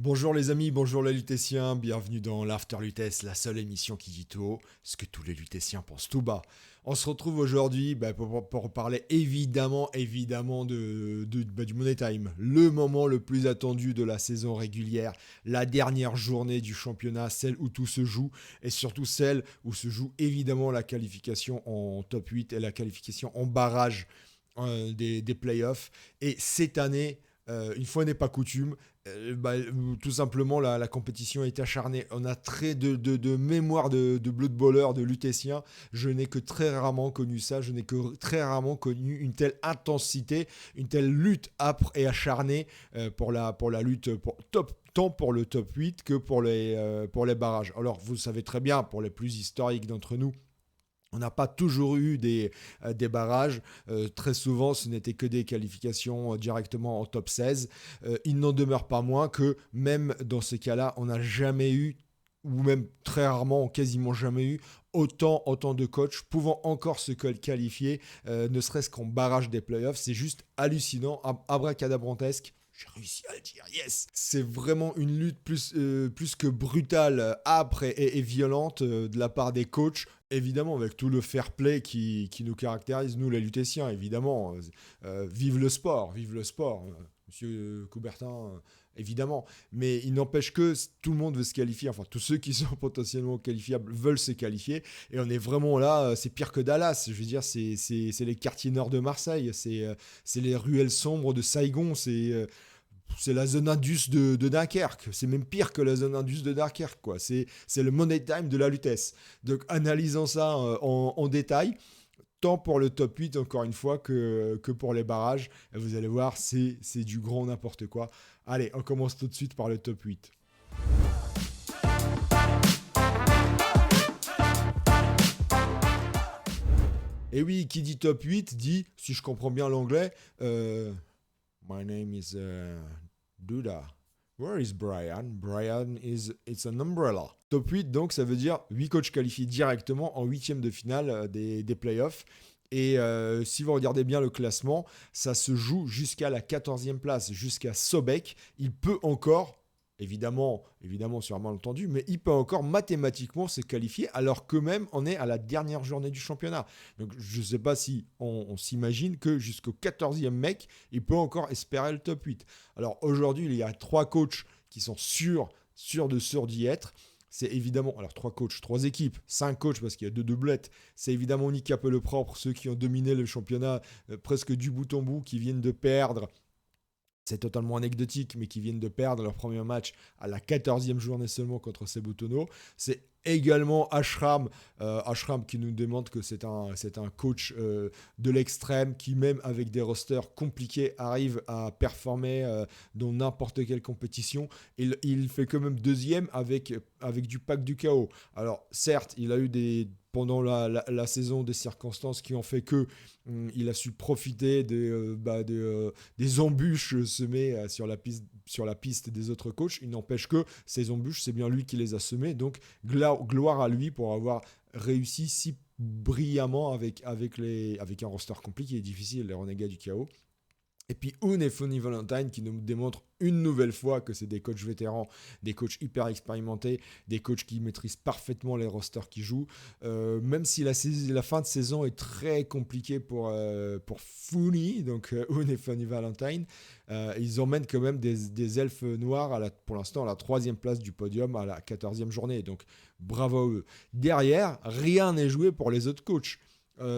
Bonjour les amis, bonjour les lutétiens, bienvenue dans l'After Lutèce, la seule émission qui dit tout haut ce que tous les lutétiens pensent tout bas. On se retrouve aujourd'hui pour parler évidemment du Money Time, le moment le plus attendu de la saison régulière, la dernière journée du championnat, celle où tout se joue, et surtout celle où se joue évidemment la qualification en top 8 et la qualification en barrage des playoffs. Et cette année, une fois n'est pas coutume, tout simplement la compétition est acharnée. On a très de mémoire de Blood Bowler, de lutétien. Je n'ai que très rarement connu ça. Je n'ai que très rarement connu une telle intensité, une telle lutte âpre et acharnée pour la lutte tant pour le top 8 que pour les barrages. Alors vous savez très bien, pour les plus historiques d'entre nous, on n'a pas toujours eu des barrages. Très souvent, ce n'était que des qualifications directement en top 16. Il n'en demeure pas moins que même dans ces cas-là, on n'a jamais eu, ou même très rarement, quasiment jamais eu, autant de coachs pouvant encore se qualifier, ne serait-ce qu'en barrage des playoffs. C'est juste hallucinant, abracadabrantesque. J'ai réussi à le dire, yes. C'est vraiment une lutte plus que brutale, âpre et violente de la part des coachs. Évidemment, avec tout le fair play qui nous caractérise, nous les lutétiens, évidemment. Vive le sport, monsieur Coubertin, évidemment. Mais il n'empêche que tout le monde veut se qualifier, enfin tous ceux qui sont potentiellement qualifiables veulent se qualifier. Et on est vraiment là, c'est pire que Dallas. Je veux dire, c'est les quartiers nord de Marseille, c'est les ruelles sombres de Saigon, c'est la zone Indus de Dunkerque. C'est même pire que la zone Indus de Dunkerque, quoi. C'est le money time de la Lutèce. Donc, analysons ça en détail, tant pour le top 8, encore une fois, que pour les barrages. Et vous allez voir, c'est du grand n'importe quoi. Allez, on commence tout de suite par le top 8. Et oui, qui dit top 8 dit, si je comprends bien l'anglais, My name is Duda. Where is Brian? Brian is it's an umbrella. Top 8, donc ça veut dire 8 coachs qualifiés directement en huitième de finale des playoffs. Et si vous regardez bien le classement, ça se joue jusqu'à la 14e place, jusqu'à Sobek. Il peut encore, évidemment sur un malentendu, mais il peut encore mathématiquement se qualifier alors que même on est à la dernière journée du championnat. Donc je ne sais pas si on s'imagine que jusqu'au 14e mec, il peut encore espérer le top 8. Alors aujourd'hui, il y a 3 coachs qui sont sûrs d'y être. C'est évidemment, alors 3 coachs, 3 équipes, 5 coachs parce qu'il y a 2 doublettes. C'est évidemment Nick le propre, ceux qui ont dominé le championnat presque du bout en bout, qui viennent de perdre. C'est totalement anecdotique, mais qui viennent de perdre leur premier match à la 14e journée seulement contre Cebutono. C'est également Ashram qui nous demande que c'est un coach de l'extrême qui, même avec des rosters compliqués, arrive à performer dans n'importe quelle compétition. Il fait quand même deuxième avec du pack du chaos. Alors certes, il a eu pendant la saison des circonstances qui ont fait que il a su profiter des embûches semées sur la piste des autres coachs. Il n'empêche que ces embûches, c'est bien lui qui les a semées. Donc gloire à lui pour avoir réussi si brillamment avec un roster compliqué et difficile, les Renegats du chaos. Et puis Un et Funny Valentine qui nous démontrent une nouvelle fois que c'est des coachs vétérans, des coachs hyper expérimentés, des coachs qui maîtrisent parfaitement les rosters qui jouent. Même si la fin de saison est très compliquée pour Funny, donc Un et Funny Valentine, ils emmènent quand même des elfes noirs pour l'instant à la 3e place du podium à la 14e journée. Donc bravo à eux. Derrière, rien n'est joué pour les autres coachs.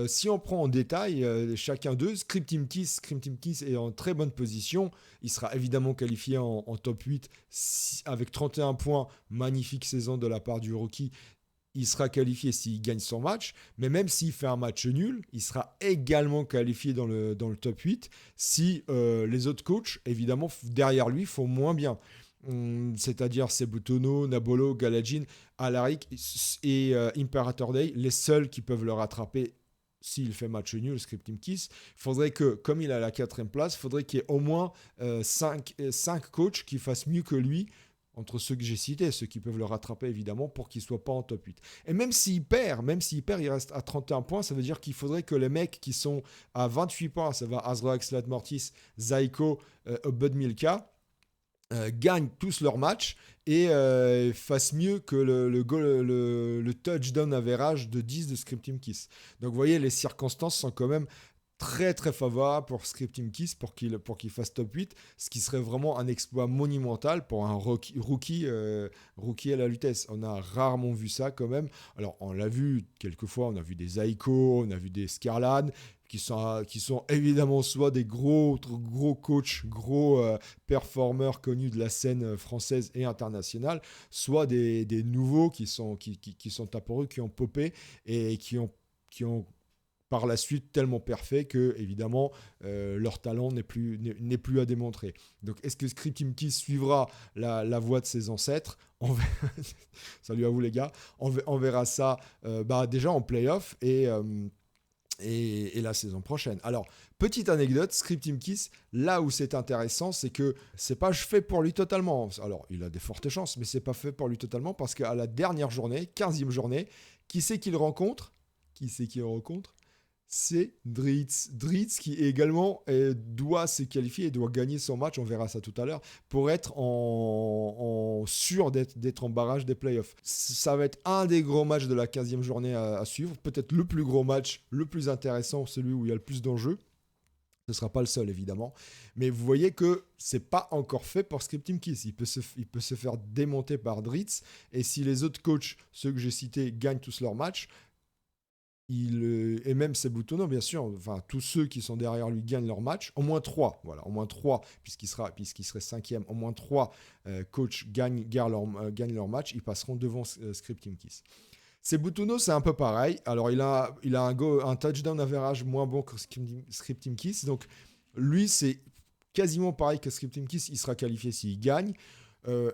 Si on prend en détail chacun d'eux, Scream Team Kiss est en très bonne position. Il sera évidemment qualifié en top 8 avec 31 points. Magnifique saison de la part du rookie. Il sera qualifié s'il gagne son match. Mais même s'il fait un match nul, il sera également qualifié dans le top 8 si les autres coachs, évidemment, derrière lui, font moins bien. C'est-à-dire Cebutono, Nabolo, Galajin, Alaric et Imperator Day, les seuls qui peuvent le rattraper s'il fait match nul, Script Team Kiss. Il faudrait que, comme il est à la 4e place, il faudrait qu'il y ait au moins 5 coachs qui fassent mieux que lui, entre ceux que j'ai cités, ceux qui peuvent le rattraper évidemment, pour qu'il ne soit pas en top 8. Et même s'il perd, il reste à 31 points, ça veut dire qu'il faudrait que les mecs qui sont à 28 points, ça va Azrax, Mortis, Zaiko, Bud Milka, gagnent tous leurs matchs et fassent mieux que le touchdown average de 10 de Scripting Kiss. Donc vous voyez, les circonstances sont quand même très très favorable pour Scripting Kiss pour qu'il fasse top 8, ce qui serait vraiment un exploit monumental pour un rookie à la Lutèce. On a rarement vu ça quand même. Alors on l'a vu quelques fois, on a vu des Aiko, on a vu des Scarlan qui sont évidemment soit des gros coachs, gros performeurs connus de la scène française et internationale, soit des nouveaux qui sont apparus, qui ont popé et qui ont par la suite tellement parfait que évidemment leur talent n'est plus à démontrer. Donc est-ce que Scripting Kiss suivra la voie de ses ancêtres? Salut à vous les gars. On verra ça déjà en playoff et la saison prochaine. Alors, petite anecdote, Scripting Kiss, là où c'est intéressant, c'est que c'est pas fait pour lui totalement. Alors, il a des fortes chances, mais c'est pas fait pour lui totalement parce qu'à la dernière journée, 15e journée, qui c'est qu'il rencontre? C'est Dritz. Dritz qui également doit se qualifier et doit gagner son match, on verra ça tout à l'heure, pour être sûr d'être en barrage des playoffs. Ça va être un des gros matchs de la 15e journée à suivre, peut-être le plus gros match, le plus intéressant, celui où il y a le plus d'enjeux. Ce ne sera pas le seul, évidemment. Mais vous voyez que ce n'est pas encore fait pour Scripting Kiss. Il peut se faire démonter par Dritz. Et si les autres coachs, ceux que j'ai cités, gagnent tous leurs matchs, et même Sebutano, bien sûr, enfin, tous ceux qui sont derrière lui gagnent leur match, au moins 3, puisqu'il serait 5e, au moins 3 coachs gagnent leur match, ils passeront devant Scripting Kiss. Sebutano, c'est un peu pareil. Alors, il a un touchdown average moins bon que Scripting Kiss, donc lui, c'est quasiment pareil que Scripting Kiss, il sera qualifié s'il gagne.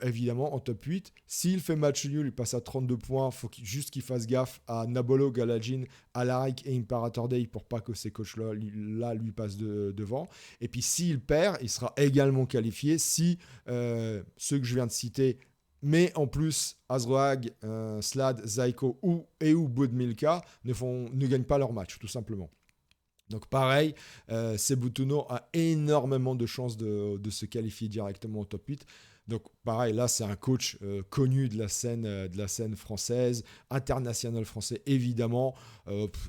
Évidemment en top 8. S'il fait match nul, il passe à 32 points. Il faut juste qu'il fasse gaffe à Nabolo, Galadjin, Alaric et Imperator Day pour pas que ces coachs-là lui passent devant. Et puis s'il perd, il sera également qualifié si ceux que je viens de citer, mais en plus Azroag, Slad, Zaiko ou Budmilka ne gagnent pas leur match, tout simplement. Donc pareil, Sebutano a énormément de chances de se qualifier directement au top 8. Donc pareil, là c'est un coach connu de la scène française, international français évidemment.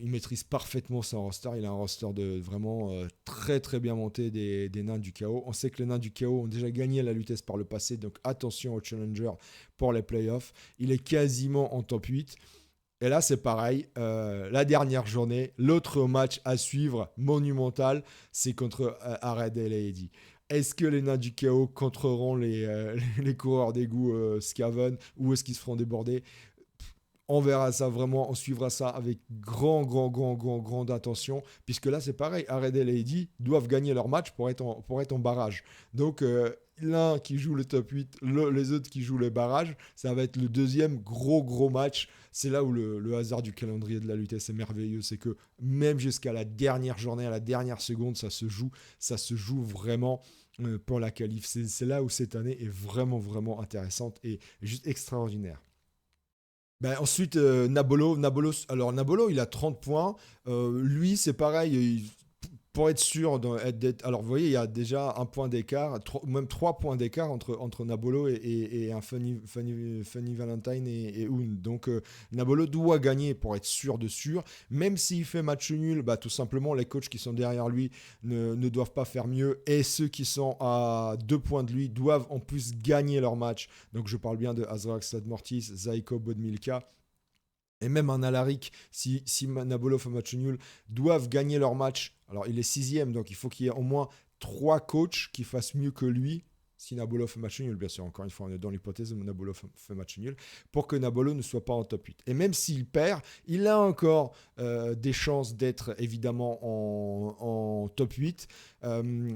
Il maîtrise parfaitement son roster. Il a un roster de vraiment très très bien monté des nains du chaos. On sait que les nains du chaos ont déjà gagné la Lutèce par le passé, donc attention au challenger pour les playoffs. Il est quasiment en top 8. Et là, c'est pareil. La dernière journée, l'autre match à suivre, monumental, c'est contre Ared et Lady. Est-ce que les nains du chaos contreront les coureurs d'égout Skaven ou est-ce qu'ils se feront déborder? On verra ça vraiment, on suivra ça avec grande attention, puisque là c'est pareil, Ared et Lady doivent gagner leur match pour être en barrage. Donc l'un qui joue le top 8, les autres qui jouent les barrages, ça va être le deuxième gros match. C'est là où le hasard du calendrier de la lutte c'est merveilleux, c'est que même jusqu'à la dernière journée, à la dernière seconde, ça se joue vraiment pour la qualif. C'est là où cette année est vraiment intéressante et juste extraordinaire. Ben ensuite, Nabolo, il a 30 points. Lui, c'est pareil. Pour être sûr d'être. Alors, vous voyez, il y a déjà un point d'écart, même 3 points d'écart entre Nabolo et un Funny Valentine et Un. Donc, Nabolo doit gagner pour être sûr de sûr. Même s'il fait match nul, bah, tout simplement, les coachs qui sont derrière lui ne doivent pas faire mieux. Et ceux qui sont à 2 points de lui doivent en plus gagner leur match. Donc, je parle bien de Azrak Mortis, Zaiko, Bodmilka. Et même un Alaric, si Nabolo fait match nul, doivent gagner leur match. Alors, il est 6e, donc il faut qu'il y ait au moins 3 coachs qui fassent mieux que lui. Si Nabolo fait match nul, bien sûr, encore une fois, on est dans l'hypothèse où Nabolo fait match nul, pour que Nabolo ne soit pas en top 8. Et même s'il perd, il a encore des chances d'être évidemment en top 8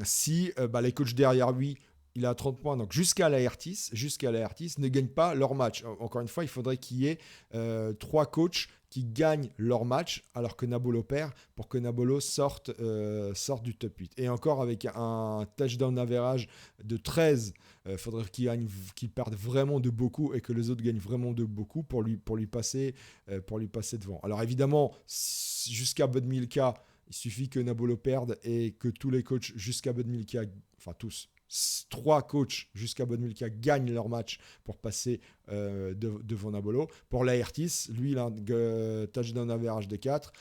si les coachs derrière lui, il a 30 points, donc jusqu'à la Hertis ne gagnent pas leur match. Encore une fois, il faudrait qu'il y ait 3 coachs qui gagnent leur match alors que Nabolo perd pour que Nabolo sorte du top 8. Et encore avec un touchdown average de 13, il faudrait qu'il perde vraiment de beaucoup et que les autres gagnent vraiment de beaucoup pour lui passer devant. Alors évidemment, jusqu'à Budmilka, il suffit que Nabolo perde et que tous les coachs jusqu'à Budmilka, enfin tous, 3 coachs jusqu'à Bodmilka gagnent leur match pour passer devant Nabolo. Pour Laertis, lui, il a un touchdown average de 4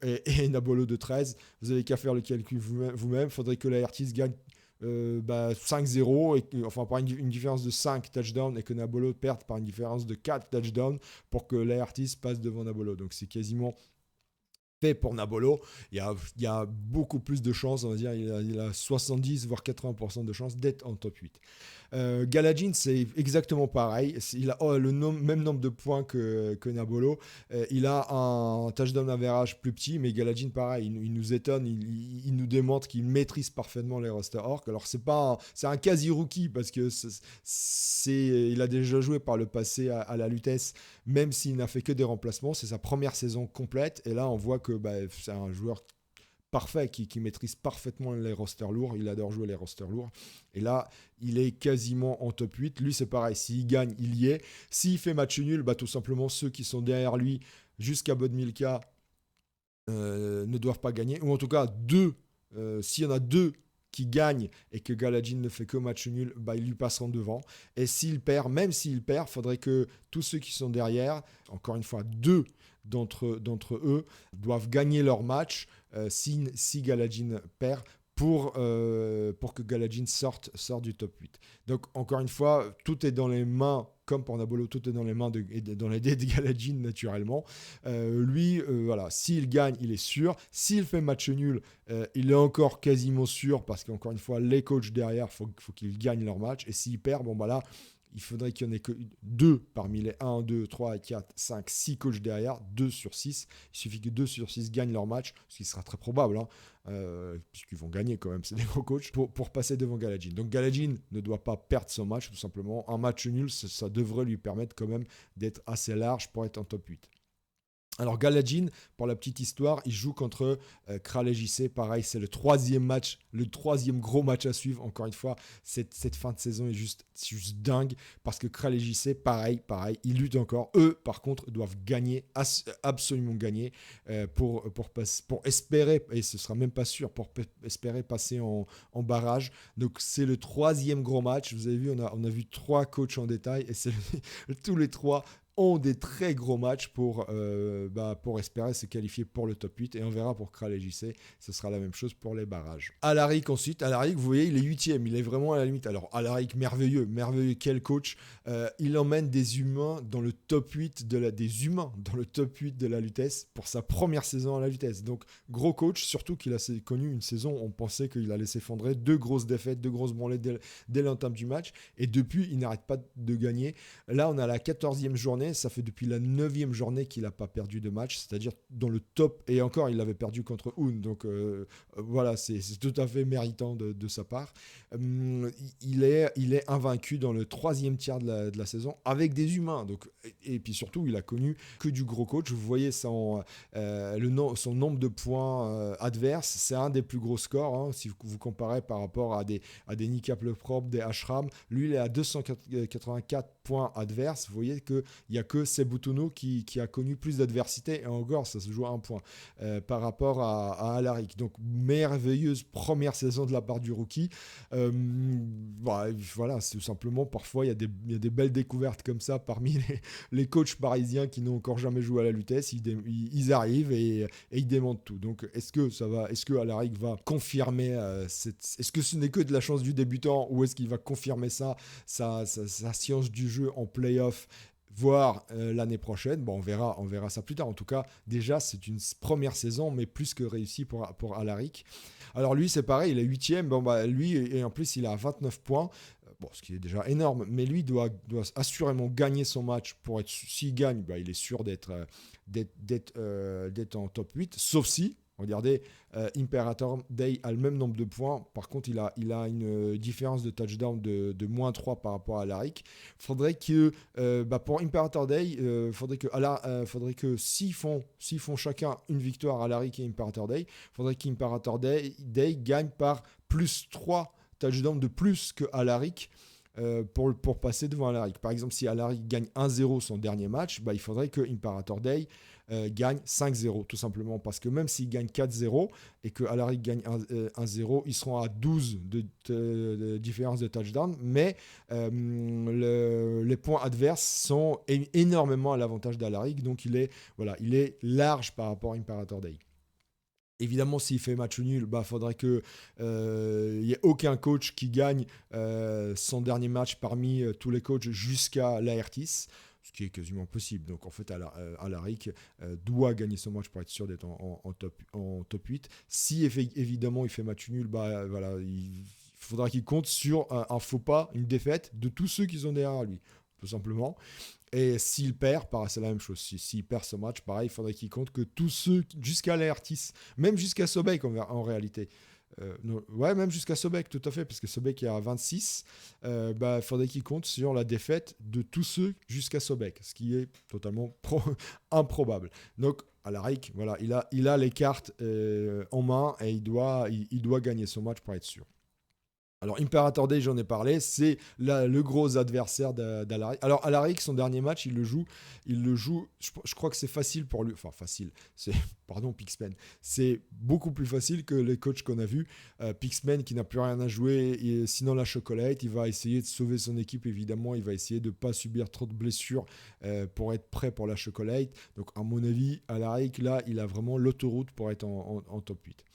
et Nabolo de 13. Vous n'avez qu'à faire le calcul vous-même. Il faudrait que Laertis gagne 5-0, enfin par une différence de 5 touchdowns et que Nabolo perde par une différence de 4 touchdowns pour que Laertis passe devant Nabolo. Donc c'est quasiment fait pour Nabolo. Il y a beaucoup plus de chances, on va dire, il a 70 voire 80% de chances d'être en top 8. Galadjin, c'est exactement pareil. Il a même nombre de points que Nabolo. Il a un touchdown average plus petit, mais Galadjin, pareil, il nous étonne. Il nous démontre qu'il maîtrise parfaitement les roster orc. Alors, c'est un quasi-rookie parce que il a déjà joué par le passé à la Lutèce, même s'il n'a fait que des remplacements. C'est sa première saison complète. Et là, on voit que c'est un joueur parfait, qui maîtrise parfaitement les rosters lourds. Il adore jouer les rosters lourds. Et là, il est quasiment en top 8. Lui, c'est pareil. S'il gagne, il y est. S'il fait match nul, tout simplement, ceux qui sont derrière lui jusqu'à Bodmilka ne doivent pas gagner. Ou en tout cas, s'il y en a 2 qui gagnent et que Galadjin ne fait que match nul, ils lui passeront devant. Et s'il perd, même s'il perd, il faudrait que tous ceux qui sont derrière, encore une fois, 2 d'entre eux doivent gagner leur match si Galadjin perd pour que Galadjin sorte du top 8. Donc encore une fois, tout est dans les mains, comme pour Nabolo, tout est dans les mains dans les dés de Galadjin naturellement. Lui, voilà, s'il gagne, il est sûr. S'il fait match nul, il est encore quasiment sûr parce qu'encore une fois, les coachs derrière, faut qu'ils gagnent leur match. Et s'il perd, là, il faudrait qu'il n'y en ait que 2 parmi les 1, 2, 3, 4, 5, 6 coachs derrière, 2 sur 6. Il suffit que 2 sur 6 gagnent leur match, ce qui sera très probable, puisqu'ils vont gagner quand même, c'est des gros coachs, pour passer devant Galadjin. Donc Galadjin ne doit pas perdre son match, tout simplement. Un match nul, ça devrait lui permettre quand même d'être assez large pour être en top 8. Alors Galadjin, pour la petite histoire, il joue contre Kralj JC. Pareil, c'est le 3e match, le 3e gros match à suivre. Encore une fois, cette fin de saison est juste dingue parce que Kralj JC, pareil, ils luttent encore. Eux, par contre, doivent gagner, absolument gagner pour espérer, et ce sera même pas sûr, pour espérer passer en barrage. Donc c'est le 3e gros match. Vous avez vu, on a vu 3 coachs en détail et c'est tous les 3 ont des très gros matchs pour espérer se qualifier pour le top 8 et on verra pour Kralj JC, ce sera la même chose pour les barrages. Alaric ensuite, vous voyez, il est 8e, il est vraiment à la limite. Alors Alaric, merveilleux, quel coach, il emmène des humains dans le top 8 de la Lutèce pour sa première saison à la Lutèce. Donc gros coach, surtout qu'il a connu une saison, on pensait qu'il allait s'effondrer, 2 grosses défaites, 2 grosses branlées dès l'entame du match et depuis il n'arrête pas de gagner. Là on a la 14e journée, ça fait depuis la 9e journée qu'il n'a pas perdu de match, c'est-à-dire dans le top, et encore il avait perdu contre Un, donc voilà, c'est tout à fait méritant de sa part. Il est invaincu dans le 3e tiers de la saison avec des humains, donc, et puis surtout il a connu que du gros coach. Vous voyez son nombre de points adverses, c'est un des plus gros scores, si vous comparez par rapport à des Nicap Le Propre, des Ashram. Lui il est à 284 points adverses. Vous voyez qu'il n'y a que Sebutunu qui a connu plus d'adversité, et encore ça se joue à 1 point par rapport à Alaric. Donc merveilleuse première saison de la part du rookie. Voilà, c'est tout simplement, parfois il y a des belles découvertes comme ça parmi les coachs parisiens qui n'ont encore jamais joué à la Lutèce. Ils arrivent et ils démentent tout. Donc est-ce que Alaric va confirmer est-ce que ce n'est que de la chance du débutant ou est-ce qu'il va confirmer sa science du jeu en play-off, voire l'année prochaine? On verra ça plus tard. En tout cas, déjà, c'est une première saison, mais plus que réussie pour Alaric. Alors lui, c'est pareil, il est 8e. Lui, et en plus, il a 29 points. Ce qui est déjà énorme, mais lui doit assurément gagner son match pour être. S'il gagne, il est sûr d'être en top 8, sauf si. Regardez, Imperator Day a le même nombre de points. Par contre, il a une différence de touchdown de -3 par rapport à Alaric. Faudrait que, pour Imperator Day, faudrait que s'ils font chacun une victoire, Alaric et Imperator Day, faudrait qu'Imperator Day gagne par +3 touchdowns de plus que Alaric pour passer devant Alaric. Par exemple, si Alaric gagne 1-0 son dernier match, il faudrait que Imperator Day gagne 5-0, tout simplement. Parce que même s'il gagne 4-0 et que Alaric gagne 1-0, ils seront à 12 de différence de touchdown. Mais les points adverses sont énormément à l'avantage d'Alaric. Donc, il est large par rapport à Imperator Day. Évidemment, s'il fait match nul, faudrait qu'il n'y ait aucun coach qui gagne son dernier match parmi tous les coachs jusqu'à l'Aertis, ce qui est quasiment possible. Donc en fait, Alaric doit gagner son match pour être sûr d'être en top 8. Si évidemment il fait match nul, il faudra qu'il compte sur un faux pas, une défaite de tous ceux qui sont derrière lui, tout simplement. Et s'il perd, c'est la même chose. S'il perd ce match, pareil, il faudrait qu'il compte que tous ceux, jusqu'à l'Aertis, même jusqu'à Sobek en réalité. Même jusqu'à Sobek, tout à fait, parce que Sobek est à 26. Il faudrait qu'il compte sur la défaite de tous ceux jusqu'à Sobek, ce qui est totalement improbable. Donc, Alaric, il a les cartes en main et il doit gagner son match pour être sûr. Alors, Imperator Day, j'en ai parlé, c'est le gros adversaire d'Alaric. Alors, Alaric, son dernier match, il le joue, je crois que c'est facile pour lui. Enfin, facile, Pixman. C'est beaucoup plus facile que les coachs qu'on a vus. Pixman qui n'a plus rien à jouer, et sinon la Chocolate, il va essayer de sauver son équipe, évidemment. Il va essayer de ne pas subir trop de blessures pour être prêt pour la Chocolate. Donc, à mon avis, Alaric, là, il a vraiment l'autoroute pour être en top 8.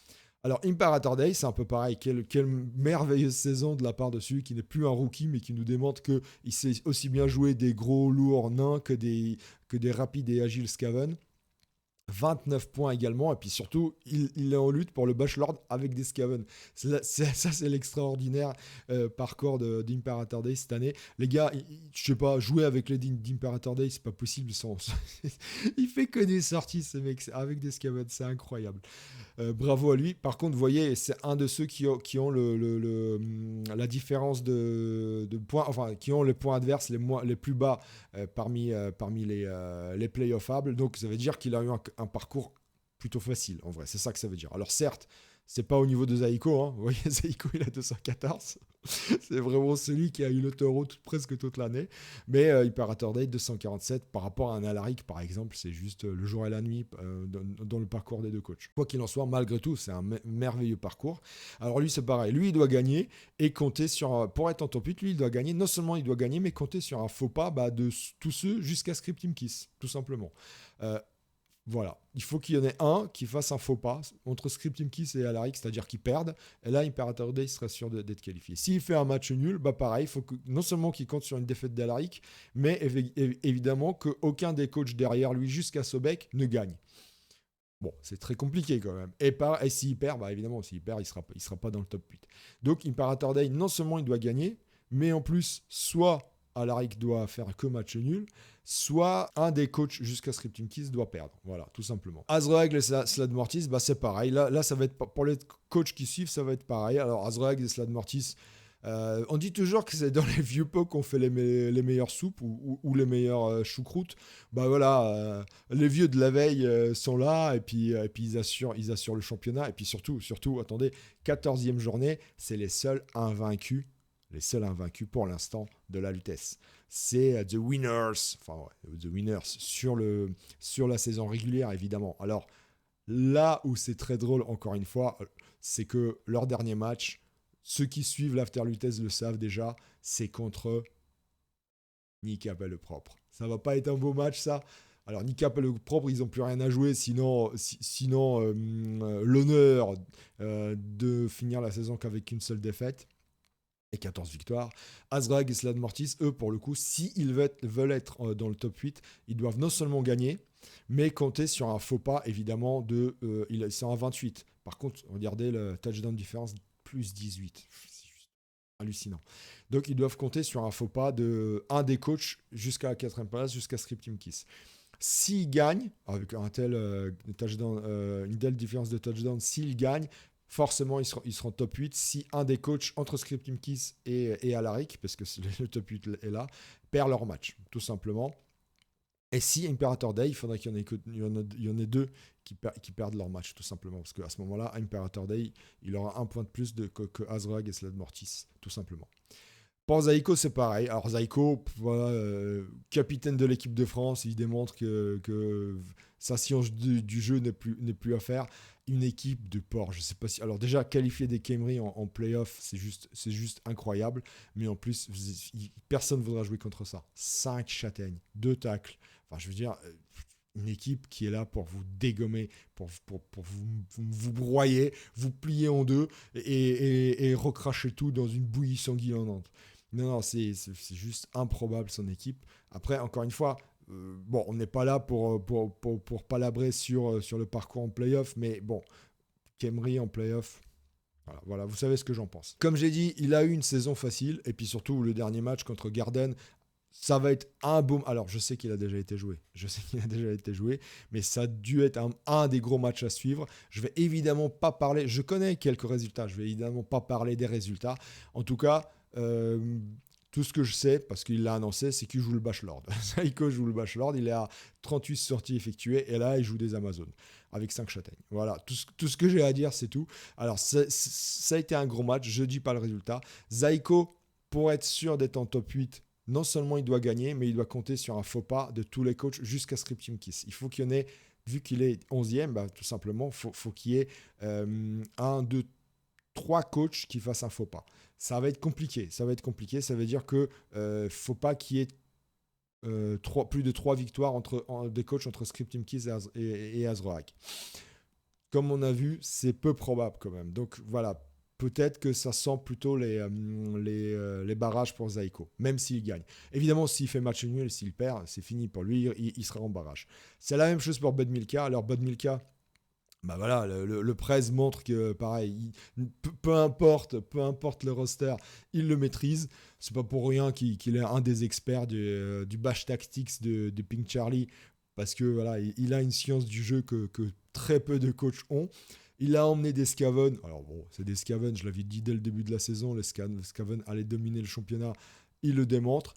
Alors, Imperator Day, c'est un peu pareil. Quelle merveilleuse saison de la part de celui qui n'est plus un rookie, mais qui nous démontre qu'il sait aussi bien jouer des gros lourds nains que des rapides et agiles Skaven. 29 points également, et puis surtout, il est en lutte pour le Bachelor avec des Skaven. Ça, c'est l'extraordinaire parcours d'Imperator Day cette année. Les gars, je sais pas, jouer avec les d'Imperator Day, c'est pas possible. Il fait que des sorties, ce mec, avec des Skaven, c'est incroyable. Bravo à lui. Par contre, vous voyez, c'est un de ceux qui ont la différence de points, enfin, qui ont les points adverses les plus bas parmi les playoffables. Donc, ça veut dire qu'il a eu un parcours plutôt facile, en vrai. C'est ça que ça veut dire. Alors, certes, c'est pas au niveau de Zaiko. Hein. Vous voyez, Zaiko, il a 214. C'est vraiment celui qui a eu l'autoroute presque toute l'année. Mais Imperator Day 247 par rapport à un Alaric, par exemple, c'est juste le jour et la nuit dans le parcours des deux coachs. Quoi qu'il en soit, malgré tout, c'est un merveilleux parcours. Alors lui, c'est pareil. Lui, il doit gagner et compter sur... Pour être en top 8, lui, il doit gagner. Non seulement il doit gagner, mais compter sur un faux pas de tous ceux jusqu'à Scripting Kiss, tout simplement. Voilà, il faut qu'il y en ait un qui fasse un faux pas entre Scripting Kiss et Alaric, c'est-à-dire qu'ils perdent, et là Imperator Day serait sûr d'être qualifié. S'il fait un match nul, pareil, il faut non seulement qu'il compte sur une défaite d'Alaric, mais évidemment qu'aucun des coachs derrière lui jusqu'à Sobek ne gagne. Bon, c'est très compliqué quand même. Et s'il perd, évidemment, s'il perd, il sera pas dans le top 8. Donc Imperator Day, non seulement il doit gagner, mais en plus, soit Alaric doit faire que match nul, soit un des coachs jusqu'à Scripting Kiss doit perdre. Voilà, tout simplement. Azraeg et Slade Mortis, c'est pareil. Là, ça va être pour les coachs qui suivent, ça va être pareil. Alors, Azraeg et Slade Mortis, on dit toujours que c'est dans les vieux pots qu'on fait les meilleures soupes ou les meilleures choucroutes. Les vieux de la veille sont là et puis ils assurent le championnat. Et puis surtout, attendez, 14e journée, c'est les seuls invaincus pour l'instant de la Lutèce. C'est The Winners sur la saison régulière, évidemment. Alors, là où c'est très drôle, encore une fois, c'est que leur dernier match, ceux qui suivent l'After Lutèce le savent déjà, c'est contre Nick Appel le propre. Ça va pas être un beau match, ça. Alors, Nick Appel le propre, ils n'ont plus rien à jouer, sinon l'honneur de finir la saison qu'avec une seule défaite. Et 14 victoires. Azraeg et Slade Mortis, eux, pour le coup, s'ils veulent être dans le top 8, ils doivent non seulement gagner, mais compter sur un faux pas, évidemment, ils sont à 28. Par contre, regardez le touchdown différence, plus 18. C'est juste hallucinant. Donc, ils doivent compter sur un faux pas de un des coachs jusqu'à la 4e place, jusqu'à Scripting Kiss. S'ils gagnent, avec un tel touchdown, une telle différence de touchdown, s'ils gagnent, forcément, ils seront top 8 si un des coachs entre Scripting Kiss et Alaric, parce que le top 8 est là, perd leur match, tout simplement. Et si Imperator Day, il faudrait qu'il y en ait deux qui perdent leur match, tout simplement. Parce qu'à ce moment-là, Imperator Day, il aura un point de plus que Azraeg et Slade Mortis, tout simplement. Pour Zaiko, c'est pareil. Alors Zaiko, voilà, capitaine de l'équipe de France, il démontre que sa science du jeu n'est plus à faire. Une équipe de porc, je sais pas si. Alors déjà, qualifier des Khemri en playoff, c'est juste incroyable. Mais en plus, personne ne voudra jouer contre ça. 5 châtaignes, 2 tacles. Enfin, je veux dire, une équipe qui est là pour vous dégommer, pour vous broyer, vous plier en deux et recracher tout dans une bouillie sanguinolente. Non, c'est juste improbable son équipe. Après, encore une fois, bon, on n'est pas là pour palabrer sur le parcours en playoff, mais bon, Khemri en playoff, voilà, vous savez ce que j'en pense. Comme j'ai dit, il a eu une saison facile, et puis surtout le dernier match contre Garden, ça va être un beau. Alors, je sais qu'il a déjà été joué. Mais ça a dû être un des gros matchs à suivre. Je vais évidemment pas parler. Je connais quelques résultats. Je vais évidemment pas parler des résultats. En tout cas, tout ce que je sais, parce qu'il l'a annoncé, c'est qu'il joue le Bachelor. Zaiko joue le Bachelor. Il est à 38 sorties effectuées. Et là, il joue des Amazones avec 5 châtaignes. Voilà, tout ce que j'ai à dire, c'est tout. Alors, ça a été un gros match. Je dis pas le résultat. Zaiko, pour être sûr d'être en top 8, non seulement il doit gagner, mais il doit compter sur un faux pas de tous les coachs jusqu'à Scripting Kiss. Il faut qu'il y en ait, vu qu'il est 11e, bah, tout simplement, faut qu'il y ait 1, 2, 3 coachs qui fassent un faux pas. Ça va être compliqué. Ça veut dire que faut pas qu'il y ait plus de 3 victoires des coachs entre Scripting Kiss et Azroak. Comme on a vu, c'est peu probable quand même. Donc voilà. Peut-être que ça sent plutôt les barrages pour Zaiko, même s'il gagne. Évidemment, s'il fait match nul et s'il perd, c'est fini pour lui, il sera en barrage. C'est la même chose pour Bud Milka. Alors, Bud Milka, bah voilà, le presse montre que, pareil, peu importe le roster, il le maîtrise. C'est pas pour rien qu'il est un des experts du bash tactics de Pink Charlie, parce que voilà, il a une science du jeu que très peu de coachs ont. Il a emmené des Scaven. Alors bon, c'est des Scaven, je l'avais dit dès le début de la saison, les Scaven allaient dominer le championnat. Il le démontre.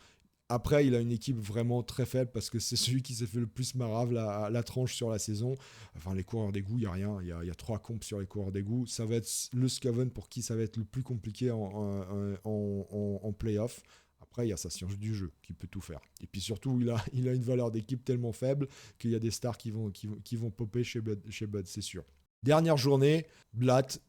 Après, il a une équipe vraiment très faible parce que c'est celui qui s'est fait le plus marave la tranche sur la saison. Enfin, les coureurs d'égout, il n'y a rien. Il y a 3 comptes sur les coureurs d'égout. Ça va être le Scaven pour qui ça va être le plus compliqué en playoff. Après, il y a sa science du jeu qui peut tout faire. Et puis surtout, il a une valeur d'équipe tellement faible qu'il y a des stars qui vont popper chez Bud, c'est sûr. Dernière journée, Blatt,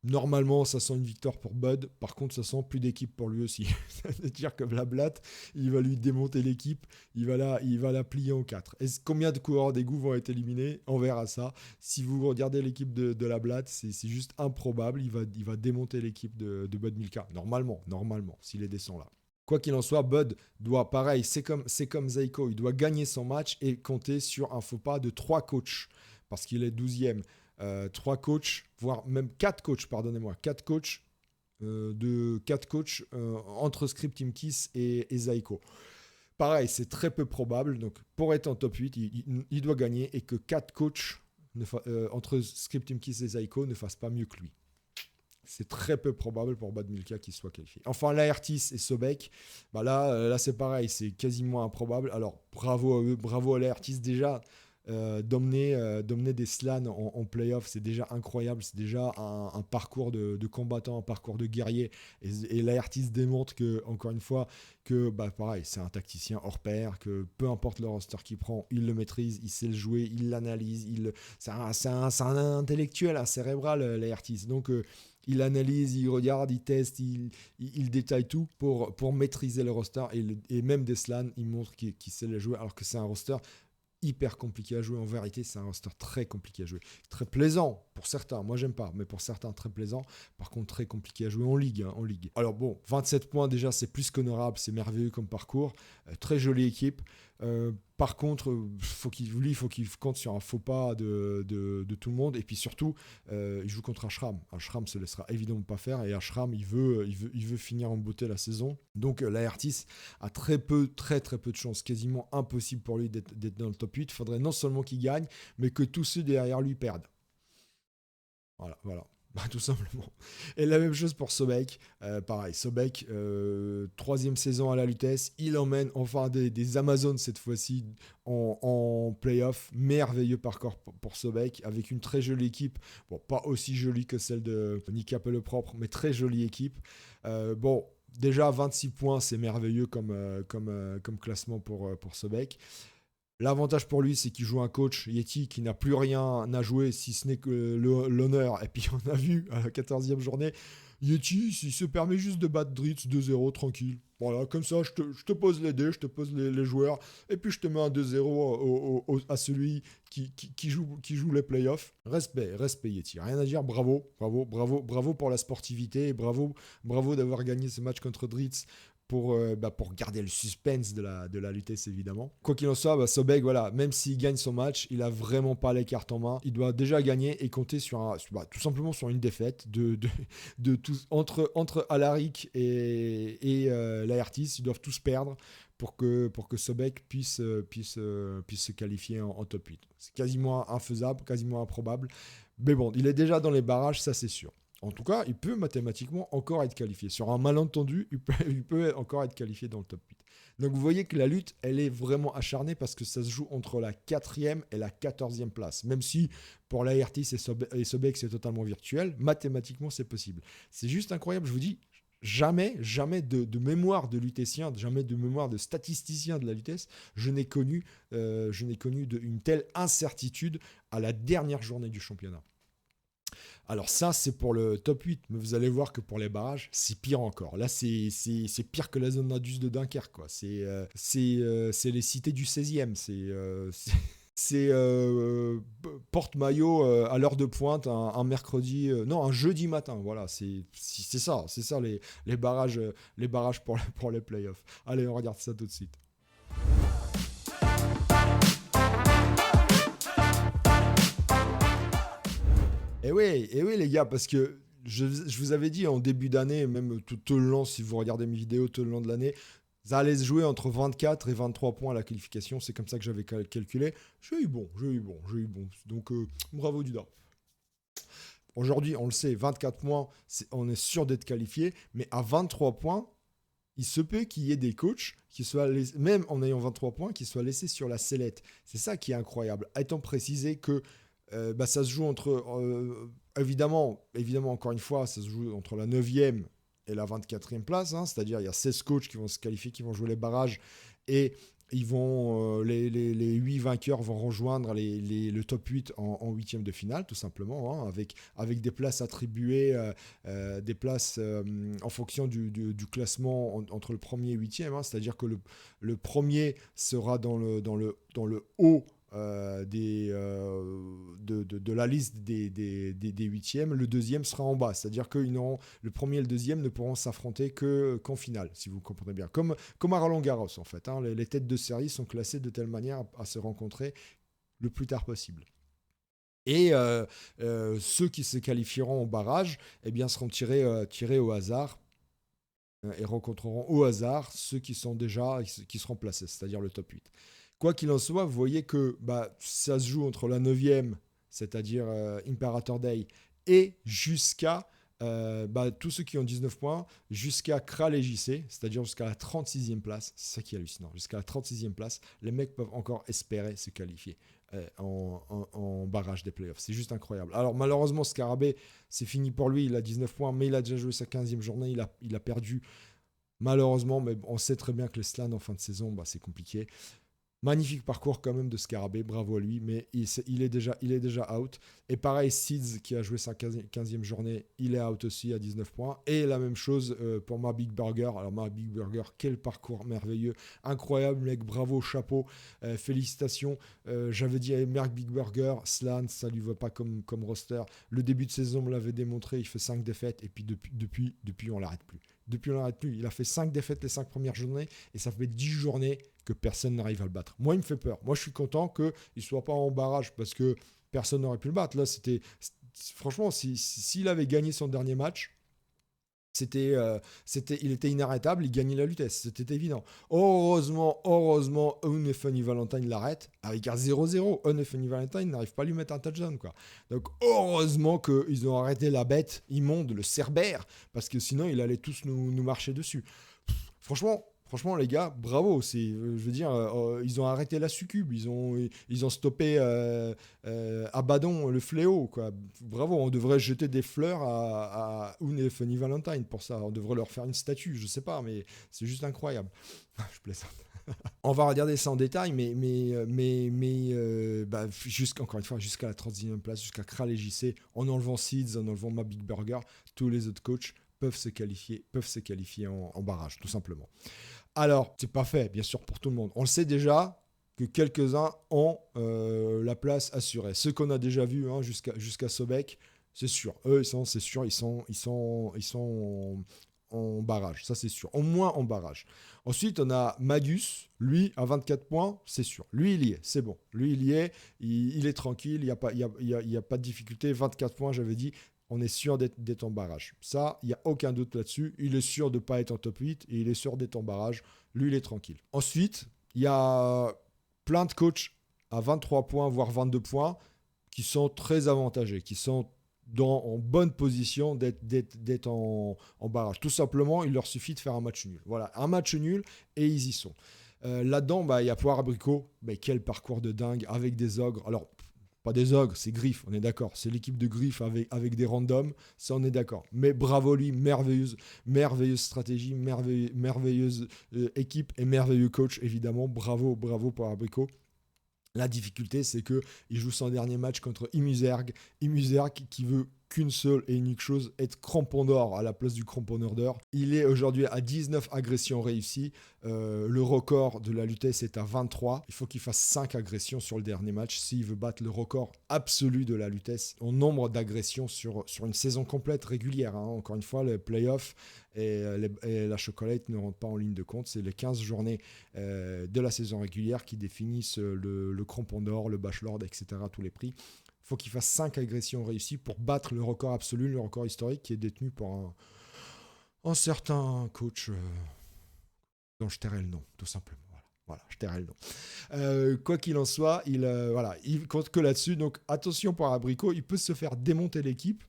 normalement ça sent une victoire pour Bud, par contre ça sent plus d'équipe pour lui aussi. C'est-à-dire que la Blatt, il va lui démonter l'équipe, il va la plier en 4. Combien de coureurs d'égout vont être éliminés? On verra ça. Si vous regardez l'équipe de la Blatt, c'est juste improbable, il va démonter l'équipe de Bud Milka, normalement, s'il est descend là. Quoi qu'il en soit, Bud doit, pareil, c'est comme Zaiko, il doit gagner son match et compter sur un faux pas de 3 coachs, parce qu'il est 12e. 3 coachs, voire même 4 coachs, pardonnez-moi, 4 coachs, entre Script Team Kiss et Zaiko. Pareil, c'est très peu probable, donc pour être en top 8, il doit gagner et que 4 coachs entre Script Team Kiss et Zaiko ne fassent pas mieux que lui. C'est très peu probable pour Bad Milka qu'il soit qualifié. Enfin, Laertis et Sobek, bah là c'est pareil, c'est quasiment improbable. Alors, bravo à eux, bravo à Laertis déjà. D'emmener des slans en playoff, c'est déjà incroyable, c'est déjà un parcours de combattant, un parcours de guerrier, et Laertis démontre que, encore une fois, que bah, pareil, c'est un tacticien hors pair, que peu importe le roster qu'il prend, il le maîtrise, il sait le jouer, il l'analyse, c'est un intellectuel, un cérébral, Laertis, donc il analyse, il regarde, il teste, il détaille tout pour maîtriser le roster, et même des slans, il montre qu'il sait le jouer, alors que c'est un roster hyper compliqué à jouer. En vérité, c'est un roster très compliqué à jouer. Très plaisant pour certains. Moi, j'aime pas, mais pour certains, très plaisant. Par contre, très compliqué à jouer en ligue. Alors bon, 27 points déjà, c'est plus qu'honorable. C'est merveilleux comme parcours. Très jolie équipe. Par contre, faut qu'il compte sur un faux pas de tout le monde. Et puis surtout, il joue contre Ashram. Ashram se laissera évidemment pas faire. Et Ashram, il veut finir en beauté la saison. Donc Laertis a très peu de chance. Quasiment impossible pour lui d'être dans le top 8. Il faudrait non seulement qu'il gagne, mais que tous ceux derrière lui perdent. Voilà. Bah, tout simplement. Et la même chose pour Sobek. Pareil, Sobek, 3e saison à la Lutèce. Il emmène enfin des Amazones cette fois-ci en playoff. Merveilleux parcours pour Sobek, avec une très jolie équipe. Bon, pas aussi jolie que celle de Nick Appel propre, mais très jolie équipe. Bon, déjà 26 points, c'est merveilleux comme classement pour Sobek. L'avantage pour lui, c'est qu'il joue un coach, Yeti, qui n'a plus rien à jouer, si ce n'est que l'honneur. Et puis on a vu à la 14e journée, Yeti, il se permet juste de battre Dritz 2-0, tranquille. Voilà, comme ça, je te pose les dés, je te pose les joueurs, et puis je te mets un 2-0 à celui qui joue les playoffs. Respect Yeti, rien à dire, bravo pour la sportivité, et bravo d'avoir gagné ce match contre Dritz pour garder le suspense de la lutte, évidemment. Quoi qu'il en soit, Sobek, voilà, même s'il gagne son match, il a vraiment pas les cartes en main. Il doit déjà gagner et compter tout simplement sur une défaite de tous, entre Alaric et Laertis. Ils doivent tous perdre pour que Sobek puisse se qualifier en top 8. C'est quasiment infaisable, quasiment improbable. Mais bon, il est déjà dans les barrages, ça c'est sûr. En tout cas, il peut mathématiquement encore être qualifié. Sur un malentendu, il peut encore être qualifié dans le top 8. Donc vous voyez que la lutte, elle est vraiment acharnée parce que ça se joue entre la 4e et la 14e place. Même si pour Laertis et Sobek, c'est totalement virtuel, mathématiquement, c'est possible. C'est juste incroyable, je vous dis, jamais de mémoire de lutétien, jamais de mémoire de statisticien de la luttesse, je n'ai connu une telle incertitude à la dernière journée du championnat. Alors ça, c'est pour le top 8, mais vous allez voir que pour les barrages, c'est pire encore. Là, c'est pire que la zone d'Indus de Dunkerque, quoi. C'est les cités du 16e. C'est porte-maillot à l'heure de pointe, un mercredi, non, un jeudi matin. Voilà, c'est ça les barrages pour les playoffs. Allez, on regarde ça tout de suite. Et oui, les gars, parce que je vous avais dit en début d'année, même tout le long, si vous regardez mes vidéos tout le long de l'année, ça allait se jouer entre 24 et 23 points à la qualification. C'est comme ça que j'avais calculé. J'ai eu bon. Donc, bravo Duda. Aujourd'hui, on le sait, 24 points, on est sûr d'être qualifié. Mais à 23 points, il se peut qu'il y ait des coachs qui soient, même en ayant 23 points, qui soient laissés sur la sellette. C'est ça qui est incroyable. Étant précisé que ça se joue entre, évidemment, encore une fois, ça se joue entre la 9e et la 24e place, hein, c'est-à-dire il y a 16 coachs qui vont se qualifier, qui vont jouer les barrages, et les 8 vainqueurs vont rejoindre le top 8 en 8e de finale, tout simplement, hein, avec des places attribuées, des places en fonction du classement entre le premier et 8e, hein, c'est-à-dire que le premier sera dans le haut de la liste des huitièmes, le deuxième sera en bas. C'est-à-dire que le premier et le deuxième ne pourront s'affronter qu'en finale, si vous comprenez bien. Comme à Roland-Garros, en fait. Hein, les têtes de série sont classées de telle manière à se rencontrer le plus tard possible. Et ceux qui se qualifieront au barrage seront tirés au hasard et rencontreront au hasard ceux qui seront placés, c'est-à-dire le top 8. Quoi qu'il en soit, vous voyez que ça se joue entre la 9e, c'est-à-dire Imperator Day, et jusqu'à tous ceux qui ont 19 points, jusqu'à Kral et JC, c'est-à-dire jusqu'à la 36e place. C'est ça qui est hallucinant. Jusqu'à la 36e place, les mecs peuvent encore espérer se qualifier en barrage des playoffs. C'est juste incroyable. Alors malheureusement, Scarabée, c'est fini pour lui. Il a 19 points, mais il a déjà joué sa 15e journée. Il a perdu, malheureusement, mais on sait très bien que le slam en fin de saison, c'est compliqué. Magnifique parcours quand même de Scarabée, bravo à lui, mais il est déjà out. Et pareil, Seeds qui a joué sa 15e journée, il est out aussi à 19 points. Et la même chose pour Ma Big Burger. Alors Ma Big Burger, quel parcours merveilleux, incroyable mec, bravo, chapeau, félicitations. J'avais dit à Merck Big Burger, Slan, ça lui va pas comme roster. Le début de saison me l'avait démontré, il fait 5 défaites et puis depuis on l'arrête plus. Il a fait 5 défaites les 5 premières journées et ça fait 10 journées que personne n'arrive à le battre. Moi, il me fait peur. Moi, je suis content qu'il ne soit pas en barrage parce que personne n'aurait pu le battre. Là, franchement, s'il avait gagné son dernier match, il était inarrêtable, il gagnait la lutte, c'était évident. Heureusement, Unfunny Valentine l'arrête avec un 0-0. Unfunny Valentine n'arrive pas à lui mettre un touchdown, quoi. Donc, heureusement qu'ils ont arrêté la bête immonde, le Cerbère, parce que sinon, il allait tous nous marcher dessus. Franchement, Franchement, les gars, bravo. Je veux dire, ils ont arrêté la succube. Ils ont stoppé Abaddon, le fléau. Quoi. Bravo. On devrait jeter des fleurs à Oun et Funny Valentine pour ça. On devrait leur faire une statue. Je sais pas, mais c'est juste incroyable. Je plaisante. On va regarder ça en détail, mais encore une fois, jusqu'à la 39e place, jusqu'à Kral et JC, en enlevant Seeds, en enlevant Ma Big Burger, tous les autres coachs peuvent se qualifier en barrage, tout simplement. Alors, c'est pas fait, bien sûr, pour tout le monde. On le sait déjà que quelques-uns ont la place assurée. Ceux qu'on a déjà vus jusqu'à Sobek, c'est sûr. Eux, ils sont en barrage, ça c'est sûr. Au moins en barrage. Ensuite, on a Magus, lui, à 24 points, c'est sûr. Lui, il y est, c'est bon. Lui, il y est, il est tranquille, il n'y a pas de difficulté. 24 points, j'avais dit, on est sûr d'être en barrage. Ça, il n'y a aucun doute là-dessus. Il est sûr de ne pas être en top 8 et il est sûr d'être en barrage. Lui, il est tranquille. Ensuite, il y a plein de coachs à 23 points, voire 22 points, qui sont très avantagés, qui sont en bonne position d'être en barrage. Tout simplement, il leur suffit de faire un match nul. Voilà, un match nul et ils y sont. Là-dedans, il y a Poire Abricot. Quel parcours de dingue avec des ogres. Alors, pas des ogres, c'est Griff, on est d'accord. C'est l'équipe de Griff avec des randoms, ça on est d'accord. Mais bravo lui, merveilleuse stratégie, merveilleuse équipe et merveilleux coach, évidemment. Bravo pour Abricot. La difficulté, c'est qu'il joue son dernier match contre Imuzerg. Imuzerg qui veut qu'une seule et unique chose, être crampon d'or à la place du cramponneur d'or. Il est aujourd'hui à 19 agressions réussies. Le record de la Lutèce est à 23. Il faut qu'il fasse 5 agressions sur le dernier match s'il veut battre le record absolu de la Lutèce en nombre d'agressions sur une saison complète régulière. Encore une fois, les playoffs et la chocolate ne rentrent pas en ligne de compte. C'est les 15 journées de la saison régulière qui définissent le crampon d'or, le bachelor, etc. Tous les prix. Il faut qu'il fasse 5 agressions réussies pour battre le record absolu, le record historique qui est détenu par un certain coach dont je tairai le nom, tout simplement. Voilà, je tairai le nom. Quoi qu'il en soit, il compte que là-dessus. Donc attention pour Abricot, il peut se faire démonter l'équipe.